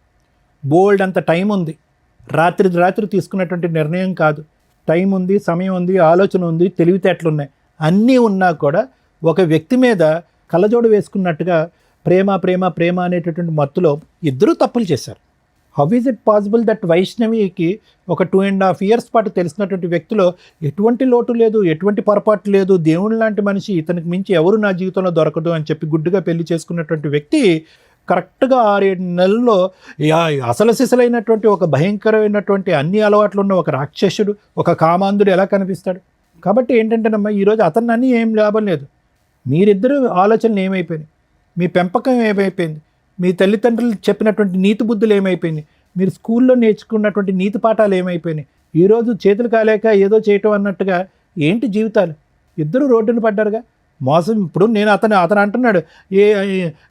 బోల్డ్ అంత టైం ఉంది, రాత్రి తీసుకున్నటువంటి నిర్ణయం కాదు. టైం ఉంది, సమయం ఉంది, ఆలోచన ఉంది, తెలివితేటలు ఉన్నాయి, అన్నీ ఉన్నా కూడా ఒక వ్యక్తి మీద కళ్ళజోడు వేసుకున్నట్టుగా ప్రేమ ప్రేమ ప్రేమ అనేటటువంటి మత్తులో ఇద్దరూ తప్పులు చేశారు. How is it possible that వైష్ణవికి ఒక 2.5 years పాటు తెలిసినటువంటి వ్యక్తిలో ఎటువంటి లోటు లేదు, ఎటువంటి పొరపాటు లేదు, దేవుని లాంటి మనిషి, ఇతనికి మించి ఎవరు నా జీవితంలో దొరకదు అని చెప్పి గుడ్డుగా పెళ్లి చేసుకున్నటువంటి వ్యక్తి కరెక్ట్గా 6-7 నెలల్లో అసలు సిసలైనటువంటి ఒక భయంకరమైనటువంటి అన్ని అలవాట్లు ఉన్న ఒక రాక్షసుడు, ఒక కామాంధుడు ఎలా కనిపిస్తాడు? కాబట్టి ఏంటంటేనమ్మా, ఈరోజు అతన్ని అన్నీ ఏం లాభం లేదు. మీరిద్దరూ ఆలోచనలు ఏమైపోయినాయి, మీ పెంపకం ఏమైపోయింది, మీ తల్లిదండ్రులు చెప్పినటువంటి నీతి బుద్ధులు ఏమైపోయినాయి, మీరు స్కూల్లో నేర్చుకున్నటువంటి నీతి పాఠాలు ఏమైపోయినాయి? ఈరోజు చేతులు కాలేక ఏదో చేయటం అన్నట్టుగా ఏంటి జీవితాలు? ఇద్దరు రోడ్డును పడ్డారుగా. మోసం. ఇప్పుడు నేను అతను అంటున్నాడు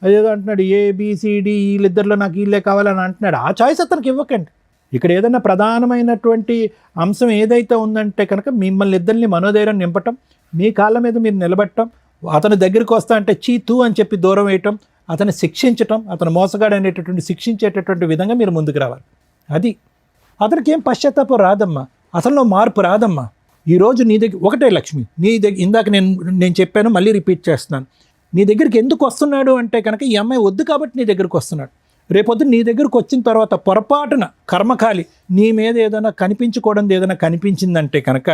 అదేదో అంటున్నాడు ABCD వీళ్ళిద్దరిలో నాకు వీళ్ళే కావాలని అంటున్నాడు. ఆ చాయిస్ అతనికి ఇవ్వకండి. ఇక్కడ ఏదైనా ప్రధానమైనటువంటి అంశం ఏదైతే ఉందంటే కనుక మిమ్మల్ని ఇద్దరిని మనోధైర్యం నింపటం, మీ కాళ్ళ మీద మీరు నిలబెట్టడం, అతని దగ్గరికి వస్తా అంటే చీతూ అని చెప్పి దూరం వేయటం, అతన్ని శిక్షించటం, అతను మోసగాడు అనేటటువంటి శిక్షించేటటువంటి విధంగా మీరు ముందుకు రావాలి. అది అతనికి ఏం పశ్చాత్తాపం రాదమ్మా, అసలు మార్పు రాదమ్మా. ఈరోజు నీ దగ్గర ఒకటే లక్ష్మి, నీ దగ్గర ఇందాక నేను చెప్పాను, మళ్ళీ రిపీట్ చేస్తున్నాను. నీ దగ్గరికి ఎందుకు వస్తున్నాడు అంటే కనుక ఈ అమ్మాయి వద్దు కాబట్టి నీ దగ్గరికి వస్తున్నాడు. రేపొద్దు నీ దగ్గరకు వచ్చిన తర్వాత పొరపాటున కర్మకాలి నీ మీద ఏదైనా కనిపించకూడదు ఏదైనా కనిపించిందంటే కనుక,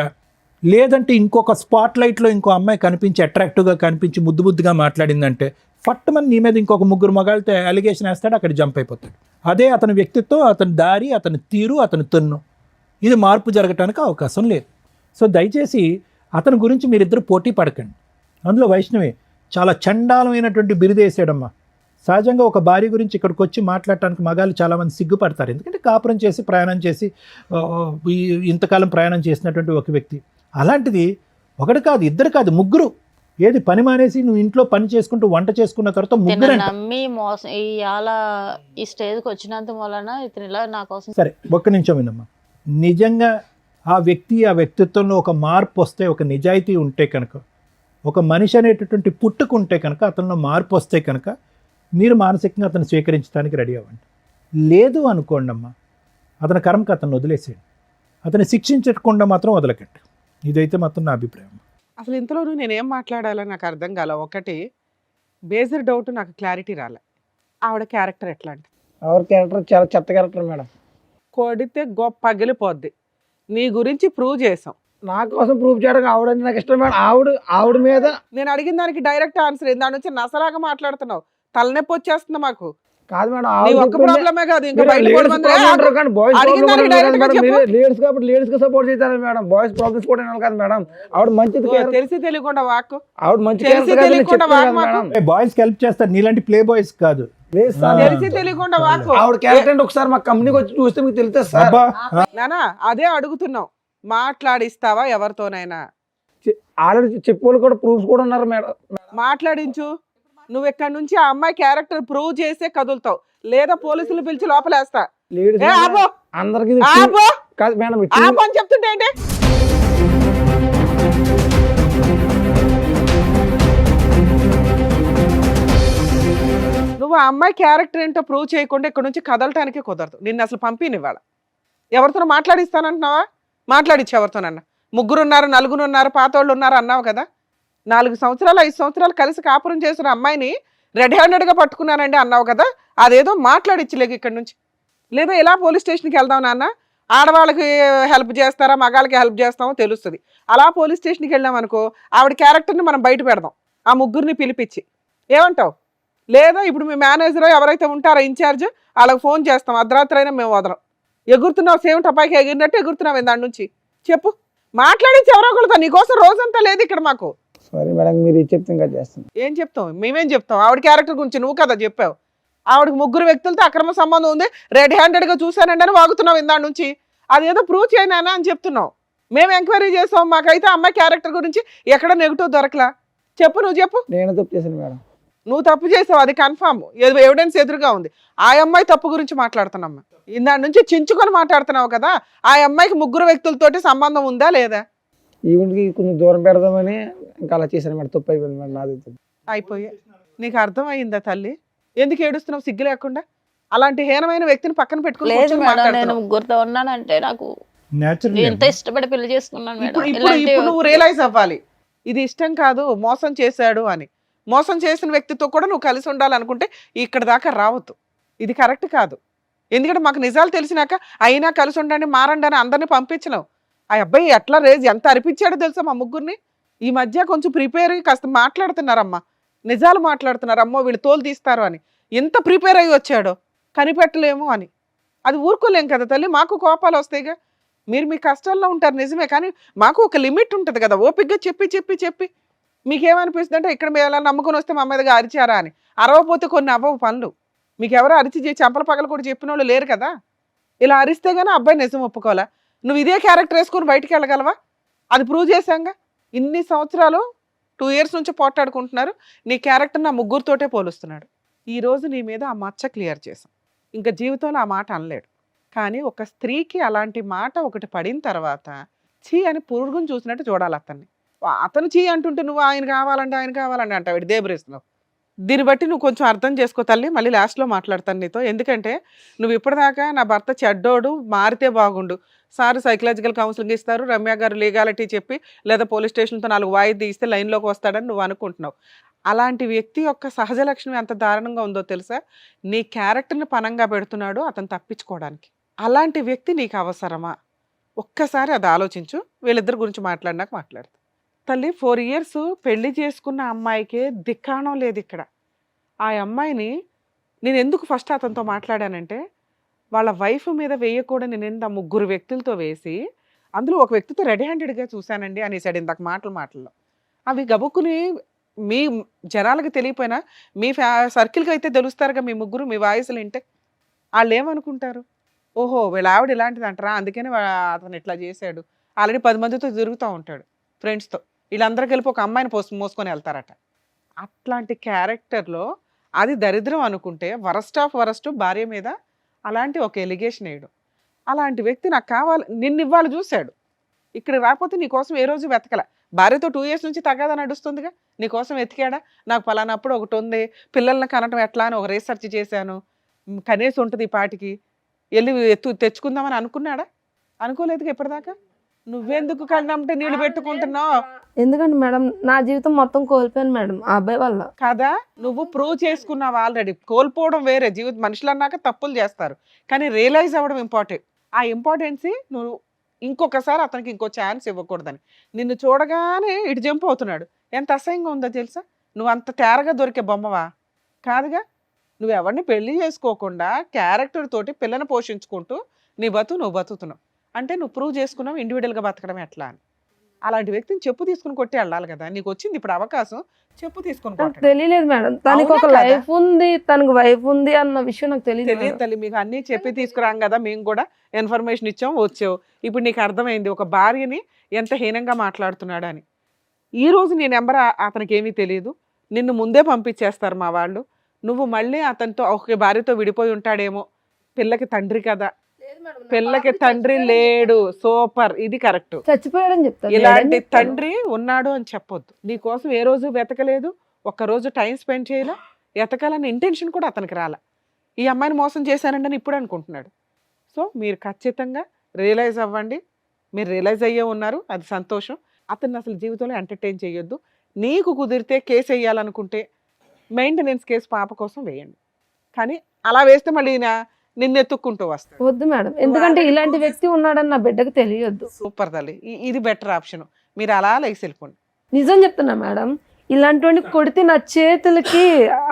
లేదంటే ఇంకొక స్పాట్ లైట్లో ఇంకో అమ్మాయి కనిపించి అట్రాక్టివ్గా కనిపించి ముద్దుగా మాట్లాడిందంటే ఫట్టుమని నీ మీద ఇంకొక 3 మగాళ్ళతో అలిగేషన్ వేస్తాడు, అక్కడ జంప్ అయిపోతాడు. అదే అతని వ్యక్తిత్వం, అతని దారి, అతని తీరు, అతని తన్ను, ఇది మార్పు జరగటానికి అవకాశం లేదు. సో దయచేసి అతని గురించి మీరిద్దరు పోటీ పడకండి. అందులో వైష్ణవి చాలా చండాలమైనటువంటి బిరుదేసాడమ్మా. సహజంగా ఒక భార్య గురించి ఇక్కడికి వచ్చి మాట్లాడటానికి మగాళ్ళు చాలామంది సిగ్గుపడతారు. ఎందుకంటే కాపురం చేసి ప్రయాణం చేసి ఇంతకాలం ప్రయాణం చేసినటువంటి ఒక వ్యక్తి. అలాంటిది ఒకటి కాదు, ఇద్దరు కాదు, 3. ఏది పని మానేసి నువ్వు ఇంట్లో పని చేసుకుంటూ వంట చేసుకున్న తర్వాత 3 నమ్మి మోసం ఈ స్టేజ్కి వచ్చినంత వలన ఇతను ఇలా నా కోసం. సరే ఒక్క నిమిషం వినమ్మా. నిజంగా ఆ వ్యక్తిత్వంలో ఒక మార్పు వస్తే, ఒక నిజాయితీ ఉంటే కనుక, ఒక మనిషి అనేటటువంటి పుట్టుకుంటే కనుక, అతనిలో మార్పు వస్తే కనుక మీరు మానసికంగా అతను స్వీకరించడానికి రెడీ అవ్వండి. లేదు అనుకోండి అమ్మా, అతని కర్మకు అతను వదిలేసేయండి. అతన్ని శిక్షించకుండా మాత్రం వదలకండి. ఇదైతే మాత్రం నా అభిప్రాయం. అసలు ఇంతలోనూ నేనేం మాట్లాడాలో నాకు అర్థం కాల. ఒకటి బేసిక్ డౌట్, నాకు క్లారిటీ రాలే. ఆవిడ క్యారెక్టర్ ఎట్లాంటి? ఆవిడ క్యారెక్టర్ చాలా చెత్త క్యారెక్టర్ మేడం. కొడితే గొప్ప పగిలిపోద్ది. నీ గురించి ప్రూవ్ చేసాం. నా కోసం ప్రూవ్ చేయడానికి ఆవిడ నాకు ఇష్టం మేడం. ఆవిడ మీద నేను అడిగిన దానికి డైరెక్ట్ ఆన్సర్ ఏంది? దాని నుంచి నసలాగా మాట్లాడుతున్నావు. తలనొప్పి వచ్చేస్తుంది మాకు. కాదు మేడం, ఒక్క ప్రాబ్లమే కాదు, ఇంకా బయట లేడీస్ కాబట్టి లేడీస్ కి సపోర్ట్ చేస్తారు మేడం. బాయ్స్ ప్రాబ్లమ్స్ కూడా కాదు మేడం. ఆవిడ మంచిది, తెలిసి తెలియకుండా వాక్. ఆవిడ మంచి తెలిసి తెలియకుండా వాక్. బాయ్స్ కి హెల్ప్ చేస్తారు, నీలాంటి ప్లే బాయ్స్ కాదు. లేదు సార్. తెలిసి తెలియకుండా వాకు ఆవిడ క్యారెక్టర్ అంటే ఒకసారి మా కంపెనీకి వచ్చి చూస్తే మీకు తెలుస్తుంది సార్. అబ్బా నానా అదే అడుగుతున్నావు, మాట్లాడిస్తావా ఎవరితోనైనా? ఆల్రెడీ చెప్పేవాళ్ళు కూడా ప్రూఫ్స్ కూడా ఉన్నారు మేడం. మాట్లాడించు. నువ్వు ఇక్కడ నుంచి ఆ అమ్మాయి క్యారెక్టర్ ప్రూవ్ చేసే కదులుతావు, లేదా పోలీసులు పిలిచి లోపలేస్తా. లేడీస్ ఏ ఆపో, అందరికి ఆపో, కాదు మేడం. ఆపో అని చెప్తుంటే ఏంటి? నువ్వు ఆ అమ్మాయి క్యారెక్టర్ ఏంటో ప్రూవ్ చేయకుండా ఇక్కడ నుంచి కదలటానికి కుదరదు. నిన్ను అసలు పంపినివ్వాల. ఎవరితో మాట్లాడిస్తానంటున్నావా? మాట్లాడిచ్చు ఎవరితోనన్నా. 3 ఉన్నారు, 4 ఉన్నారు, పాతోళ్ళు ఉన్నారు అన్నావు కదా. 4 సంవత్సరాలు 5 సంవత్సరాలు కలిసి కాపురం చేసిన అమ్మాయిని రెడ్ హ్యాండెడ్గా పట్టుకున్నానండి అన్నావు కదా. అదేదో మాట్లాడిచ్చలేక ఇక్కడ నుంచి. లేదా ఇలా పోలీస్ స్టేషన్కి వెళ్దాం నాన్న, ఆడవాళ్ళకి హెల్ప్ చేస్తారా మగాళ్ళకి హెల్ప్ చేస్తామో తెలుస్తుంది. అలా పోలీస్ స్టేషన్కి వెళ్ళాం అనుకో, ఆవిడ క్యారెక్టర్ని మనం బయట పెడదాం, ఆ 3 పిలిపించి. ఏమంటావు? లేదా ఇప్పుడు మీ మేనేజర్ ఎవరైతే ఉంటారో ఇన్ఛార్జ్, వాళ్ళకి ఫోన్ చేస్తాం, అర్ధరాత్రి అయినా మేము వదలం. ఎగురుతున్నావు, సేమ్ టపాయికి ఎగిరినట్టు ఎగురుతున్నావు దాని నుంచి. చెప్పు, మాట్లాడించి ఎవరో ఒకరితో. నీకోసం రోజంతా లేదు ఇక్కడ మాకు. సారీ మేడం, మీరు చెప్తే ఇంకా చేస్తాను. ఏం చెప్తావు? మేమేం చెప్తాం? ఆవిడ క్యారెక్టర్ గురించి నువ్వు కదా చెప్పావు. ఆవిడకి 3 వ్యక్తులతో అక్రమ సంబంధం ఉంది, రెడ్ హ్యాండెడ్గా చూశానండి అని వాగుతున్నావు ఇందాడి నుంచి. అదేదో ప్రూవ్ చేయనా అని చెప్తున్నావు. మేము ఎంక్వైరీ చేసాం, మాకైతే అమ్మాయి క్యారెక్టర్ గురించి ఎక్కడ నెగిటివ్ దొరకలా. చెప్పు, నువ్వు చెప్పు. నేను తప్పు చేశాను మేడం. నువ్వు తప్పు చేసావు, అది కన్ఫామ్, ఎవిడెన్స్ ఎదురుగా ఉంది. ఆ అమ్మాయి తప్పు గురించి మాట్లాడుతున్నామ్మా. ఇందాడి నుంచి చించుకొని మాట్లాడుతున్నావు కదా. ఆ అమ్మాయికి 3 వ్యక్తులతోటి సంబంధం ఉందా లేదా? ఈవెంట్కి కొంచెం దూరం పెడదామని ఇంకా అలా చేశాను మేడం. తప్పు అయిపోయింది మేడం, నాది. అయిపోయా. నీకు అర్థమయ్యిందా తల్లి? ఎందుకు ఏడుస్తున్నావు సిగ్గు లేకుండా? అలాంటి హీనమైన వ్యక్తిని పక్కన పెట్టుకుని లేదు కూర్చొని మేడం, నేను మాట్లాడుతున్నావు. 3తో ఉన్నానంటే నాకు న్యాచురల్ ఎంత ఇష్టపడి పెళ్లి చేసుకున్నాను మేడం. ఇప్పుడు నువ్వు రియలైజ్ అవ్వాలి, ఇది ఇష్టం కాదు, మోసం చేశాడు అని. మోసం చేసిన వ్యక్తితో కూడా నువ్వు కలిసి ఉండాలనుకుంటే ఇక్కడ దాకా రావద్దు. ఇది కరెక్ట్ కాదు. ఎందుకంటే మాకు నిజాలు తెలిసినాక అయినా కలిసి ఉండండి, మారండి అని అందరినీ పంపించలేవు. ఆ అబ్బాయి ఎట్లా ఎంత అరిపించాడో తెలుసా మా 3ని. ఈ మధ్య కొంచెం ప్రిపేర్ అయ్యి కాస్త మాట్లాడుతున్నారమ్మా, నిజాలు మాట్లాడుతున్నారు. అమ్మో వీళ్ళు తోలు తీస్తారు అని ఎంత ప్రిపేర్ అయ్యి వచ్చాడో, కనిపెట్టలేము అని. అది ఊరుకోలేం కదా తల్లి, మాకు కోపాలు వస్తాయిగా. మీరు మీ కష్టాల్లో ఉంటారు నిజమే, కానీ మాకు ఒక లిమిట్ ఉంటుంది కదా. ఓపికగా చెప్పి చెప్పి చెప్పి మీకేమనిపిస్తుంది అంటే ఇక్కడ మీరు ఎలా నమ్ముకొని వస్తే మా మీదగా అరిచారా అని. అరవపోతే కొన్ని అవ్వవు పనులు. మీకు ఎవరో అరిచి చెంపల పగలు కూడా చెప్పిన వాళ్ళు లేరు కదా. ఇలా అరిస్తే గానీ అబ్బాయి నిజం ఒప్పుకోవాలా. నువ్వు ఇదే క్యారెక్టర్ వేసుకొని బయటికి వెళ్ళగలవా? అది ప్రూవ్ చేశాంగా. ఇన్ని సంవత్సరాలు 2 years నుంచి పోట్లాడుకుంటున్నారు. నీ క్యారెక్టర్ నా 3తోటే పోలుస్తున్నాడు. ఈ రోజు నీ మీద ఆ మచ్చ క్లియర్ చేశాం. ఇంకా జీవితంలో ఆ మాట అనలేడు. కానీ ఒక స్త్రీకి అలాంటి మాట ఒకటి పడిన తర్వాత చీ అని పురుగుని చూసినట్టు చూడాలి అతన్ని. అతను చీ అంటుంటే నువ్వు ఆయన కావాలంటే అంటావు. ఇటు దేబరేస్తున్నావు. దీన్ని బట్టి నువ్వు కొంచెం అర్థం చేసుకో తల్లి. మళ్ళీ లాస్ట్లో మాట్లాడతాను నీతో. ఎందుకంటే నువ్వు ఇప్పటిదాకా నా భర్త చెడ్డోడు, మారితే బాగుండు, సార్ సైకలాజికల్ కౌన్సిలింగ్ ఇస్తారు, రమ్య గారు లీగాలిటీ చెప్పి లేదా పోలీస్ స్టేషన్తో 4 వాయిదా తీస్తే లైన్లోకి వస్తాడని నువ్వు అనుకుంటున్నావు. అలాంటి వ్యక్తి యొక్క సహజ లక్షణం ఎంత దారుణంగా ఉందో తెలుసా? నీ క్యారెక్టర్ని పనంగా పెడుతున్నాడు అతను తప్పించుకోవడానికి. అలాంటి వ్యక్తి నీకు అవసరమా? ఒక్కసారి అది ఆలోచించు. వీళ్ళిద్దరి గురించి మాట్లాడినాక మాట్లాడతా. తల్లి 4 years పెళ్లి చేసుకున్న అమ్మాయికే దిక్కాణం లేదు ఇక్కడ. ఆ అమ్మాయిని నేను ఎందుకు ఫస్ట్ అతనితో మాట్లాడానంటే, వాళ్ళ వైఫ్ మీద వేయకూడని నింద 3 వ్యక్తులతో వేసి, అందులో ఒక వ్యక్తితో రెడ్ హ్యాండెడ్గా చూశానండి అనేసాడు ఇందాక మాటల్లో. అవి గబుక్కుని మీ జనాలకు తెలియపోయినా మీ సర్కిల్కి అయితే తెలుస్తారుగా మీ 3 మీ వాయిస్లు వింటే. వాళ్ళు ఏమనుకుంటారు? ఓహో వీళ్ళ ఆవిడ ఇలాంటిది అంటారా, అందుకని అతను ఇట్లా చేశాడు. ఆల్రెడీ 10 మందితో తిరుగుతూ ఉంటాడు ఫ్రెండ్స్తో. వీళ్ళందరూ కలిపి ఒక అమ్మాయిని మోసుకొని వెళ్తారట. అట్లాంటి క్యారెక్టర్లో అది దరిద్రం అనుకుంటే వరస్ట్ ఆఫ్ వరస్ట్ భార్య మీద అలాంటి ఒక ఎలిగేషన్ వేయడం. అలాంటి వ్యక్తి నాకు కావాలి, నిన్ను ఇవ్వాలి చూశాడు. ఇక్కడ రాకపోతే నీకోసం ఏ రోజు వెతకల. భార్యతో 2 years నుంచి తగాదా నడుస్తుందిగా, నీకోసం వెతికాడా? నాకు పలానప్పుడు ఒకటి ఉంది, పిల్లల్ని కనటం ఎట్లా అని ఒక రీసెర్చ్ చేశాను, కనీసం ఉంటుంది ఈ పాటికి, వెళ్ళి తెచ్చుకుందామని అనుకున్నాడా? అనుకోలేదుగా ఇప్పటిదాకా. నువ్వెందుకు కళ్ళంటే నీళ్ళు పెట్టుకుంటున్నావు? ఎందుకంటే మేడం నా జీవితం మొత్తం కోల్పోయాను మేడం ఆ అబ్బాయి వల్ల. కదా, నువ్వు ప్రూవ్ చేసుకున్నావు ఆల్రెడీ. కోల్పోవడం వేరే, జీవితం మనుషులు అన్నాక తప్పులు చేస్తారు, కానీ రియలైజ్ అవ్వడం ఇంపార్టెంట్. ఆ ఇంపార్టెన్సీ నువ్వు ఇంకొకసారి అతనికి ఇంకో ఛాన్స్ ఇవ్వకూడదని. నిన్ను చూడగానే ఇటు జంప్ అవుతున్నాడు. ఎంత అసహ్యంగా ఉందో తెలుసా? నువ్వు అంత తేరగా దొరికే బొమ్మవా? కాదుగా. నువ్వు ఎవరిని పెళ్లి చేసుకోకుండా క్యారెక్టర్ తోటి పిల్లని పోషించుకుంటూ నీ నువ్వు బతుకుతున్నావు అంటే నువ్వు ప్రూవ్ చేసుకున్నావు ఇండివిజువల్గా బతకడం ఎట్లా అని. అలాంటి వ్యక్తిని చెప్పు తీసుకుని కొట్టి వెళ్ళాలి కదా. నీకు వచ్చింది ఇప్పుడు అవకాశం, చెప్పు తీసుకుని నాకు కొట్టండి. తెలియలేదు మేడం, తనకి ఒక అవునా కదా? లైఫ్ ఉంది, తనకు వైఫ్ ఉంది అన్న విషయం నాకు తెలియదు తెలియదు తల్లి, మీకు అన్నీ చెప్పి తీసుకురాం కదా, మేము కూడా ఇన్ఫర్మేషన్ ఇచ్చాం, వచ్చావు. ఇప్పుడు నీకు అర్థమైంది ఒక భార్యని ఎంత హీనంగా మాట్లాడుతున్నాడు అని. ఈ రోజు నీ నెంబర్ అతనికి ఏమీ తెలియదు, నిన్ను ముందే పంపించేస్తారు మా వాళ్ళు. నువ్వు మళ్ళీ అతనితో ఒక భార్యతో విడిపోయి ఉంటాడేమో. పిల్లకి తండ్రి కదా, పిల్లకి తండ్రి లేడు. సూపర్, ఇది కరెక్ట్. చచ్చిపోయాడని చెప్తాను. ఇలాంటి తండ్రి ఉన్నాడు అని చెప్పొద్దు. నీ కోసం ఏ రోజు వెతకలేదు, ఒక్కరోజు టైం స్పెండ్ చేయలే, ఎతకాలన్న ఇంటెన్షన్ కూడా అతనికి రాల. ఈ అమ్మాయిని మోసం చేశానండి ఇప్పుడు అనుకుంటున్నాడు. సో మీరు ఖచ్చితంగా రియలైజ్ అవ్వండి. మీరు రియలైజ్ అయ్యే ఉన్నారు, అది సంతోషం. అతన్ని అసలు జీవితంలో ఎంటర్టైన్ చేయొద్దు. నీకు కుదిరితే కేసు వేయాలనుకుంటే మెయింటెనెన్స్ కేసు పాప కోసం వేయండి, కానీ అలా వేస్తే మళ్ళీ నిన్ను ఎత్తుక్కుంటూ వస్తాడు. వద్దు మేడం, ఎందుకంటే ఇలాంటి వ్యక్తి ఉన్నాడని నా బిడ్డకు తెలియొద్దు. సూపర్ తల్లి, ఇది బెటర్ ఆప్షన్. మీరు అలా లేసి వెళ్ళిపోండి. నిజం చెప్తున్నా మేడం, ఇలాంటి కొడితే నా చేతులకి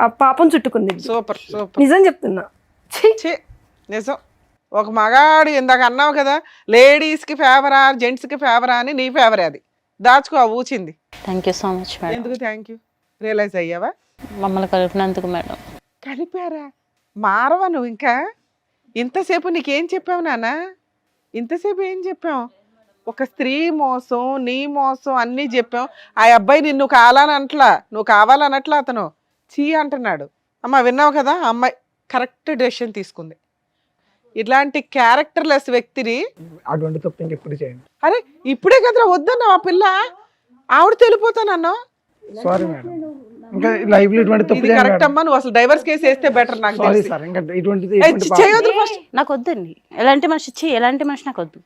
ఆ పాపం చుట్టుకుంది. సూపర్ సూపర్, నిజం చెప్తున్నా. ఛీ! ఛీ, నిజం. ఒక మగాడు ఇందాక అన్నావు కదా, లేడీస్కి ఫేవరా జెంట్స్కి ఫేవరా అని, నీ ఫేవరే అది. దాచుకో ఆ ఊచింది. Thank you so much madam. ఎందుకు థ్యాంక్ యూ? రియలైజ్ అయ్యావా? మమ్మల్ని కలిపినందుకు మేడం. కలిపారా? మారవా నువ్వు ఇంకా? ఇంతసేపు నీకేం చెప్పావు నాన్న? ఇంతసేపు ఏం చెప్పావు? ఒక స్త్రీ మోసం, నీ మోసం అన్నీ చెప్పాం. ఆ అబ్బాయి నిన్ను కావాలనట్లా, నువ్వు కావాలనట్లా, అతను చీ అంటున్నాడు. అమ్మ విన్నావు కదా, ఆ అమ్మాయి కరెక్ట్ డెసిషన్ తీసుకుంది. ఇట్లాంటి క్యారెక్టర్లెస్ వ్యక్తిని అటువంటి తప్పు ఇంకెప్పుడు చేయండి. అరే ఇప్పుడే కదరా వద్దన్నావు, ఆ పిల్ల ఆవిడ తెలిపోతానన్నా. సారీ మేడం, ఇంకా లైఫ్ లో ఇటువంటి తప్పు ఇది కరెక్ట్ అమ్మా, నువ్వు అసలు డైవర్స్ కేసు వేస్తే బెటర్ నాకు సారీ తెలిసి. సార్, ఇంకా ఇటువంటిది చేయొద్దు ఫస్ట్. నాకు వద్దండి ఎలాంటి మనిషి, ఎలాంటి మనిషి నాకు వద్దు.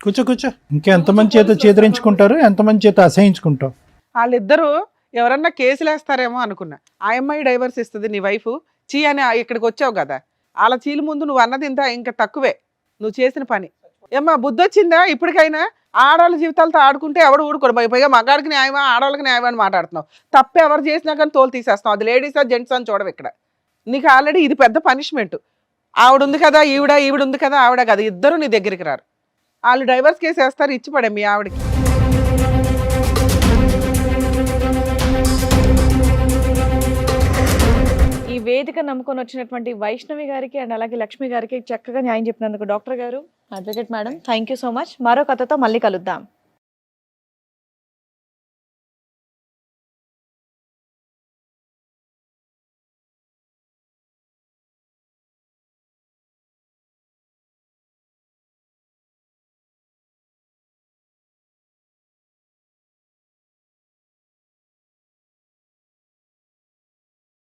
కూర్చో. ఇంకెంతమంది చేత చేదరించుకుంటారు, ఎంతమంది చేత అసహించుకుంటావు. వాళ్ళిద్దరూ ఎవరన్నా కేసులు వేస్తారేమో అనుకున్నా. ఆ అమ్మాయి డైవర్స్ ఇస్తుంది, నీ వైఫ్ చీ అని ఇక్కడికి వచ్చావు కదా, వాళ్ళ చీలు ముందు నువ్వు అన్నది ఇంకా తక్కువే నువ్వు చేసిన పని. ఏమ్మా బుద్ధి వచ్చిందా ఇప్పటికైనా? ఆడవాళ్ళ జీవితాలతో ఆడుకుంటే ఎవడు ఊడుకోడు. పైగా మగాడికి న్యాయమా ఆడవాళ్ళకి న్యాయమా అని మాట్లాడుతున్నావు. తప్పు ఎవరు చేసినా కానీ తోలు తీసేస్తున్నావు. అది లేడీసా జెంట్స్ అని చూడవు ఇక్కడ. నీకు ఆల్రెడీ ఇది పెద్ద పనిష్మెంట్. ఆవిడ ఉంది కదా ఈవిడ ఉంది కదా ఆవిడ కదా, ఇద్దరు నీ దగ్గరికి రారు. వాళ్ళు డైవర్స్ కేసు వేస్తారు, ఇచ్చి పడే మీ ఆవిడకి. ఈ వేదిక నమ్ముకొని వచ్చినటువంటి వైష్ణవి గారికి అండ్ అలాగే లక్ష్మి గారికి చక్కగా న్యాయం చెప్పినందుకు డాక్టర్ గారు, advocate madam, thank you so much. మరో కథతో మళ్ళీ కలుద్దాం.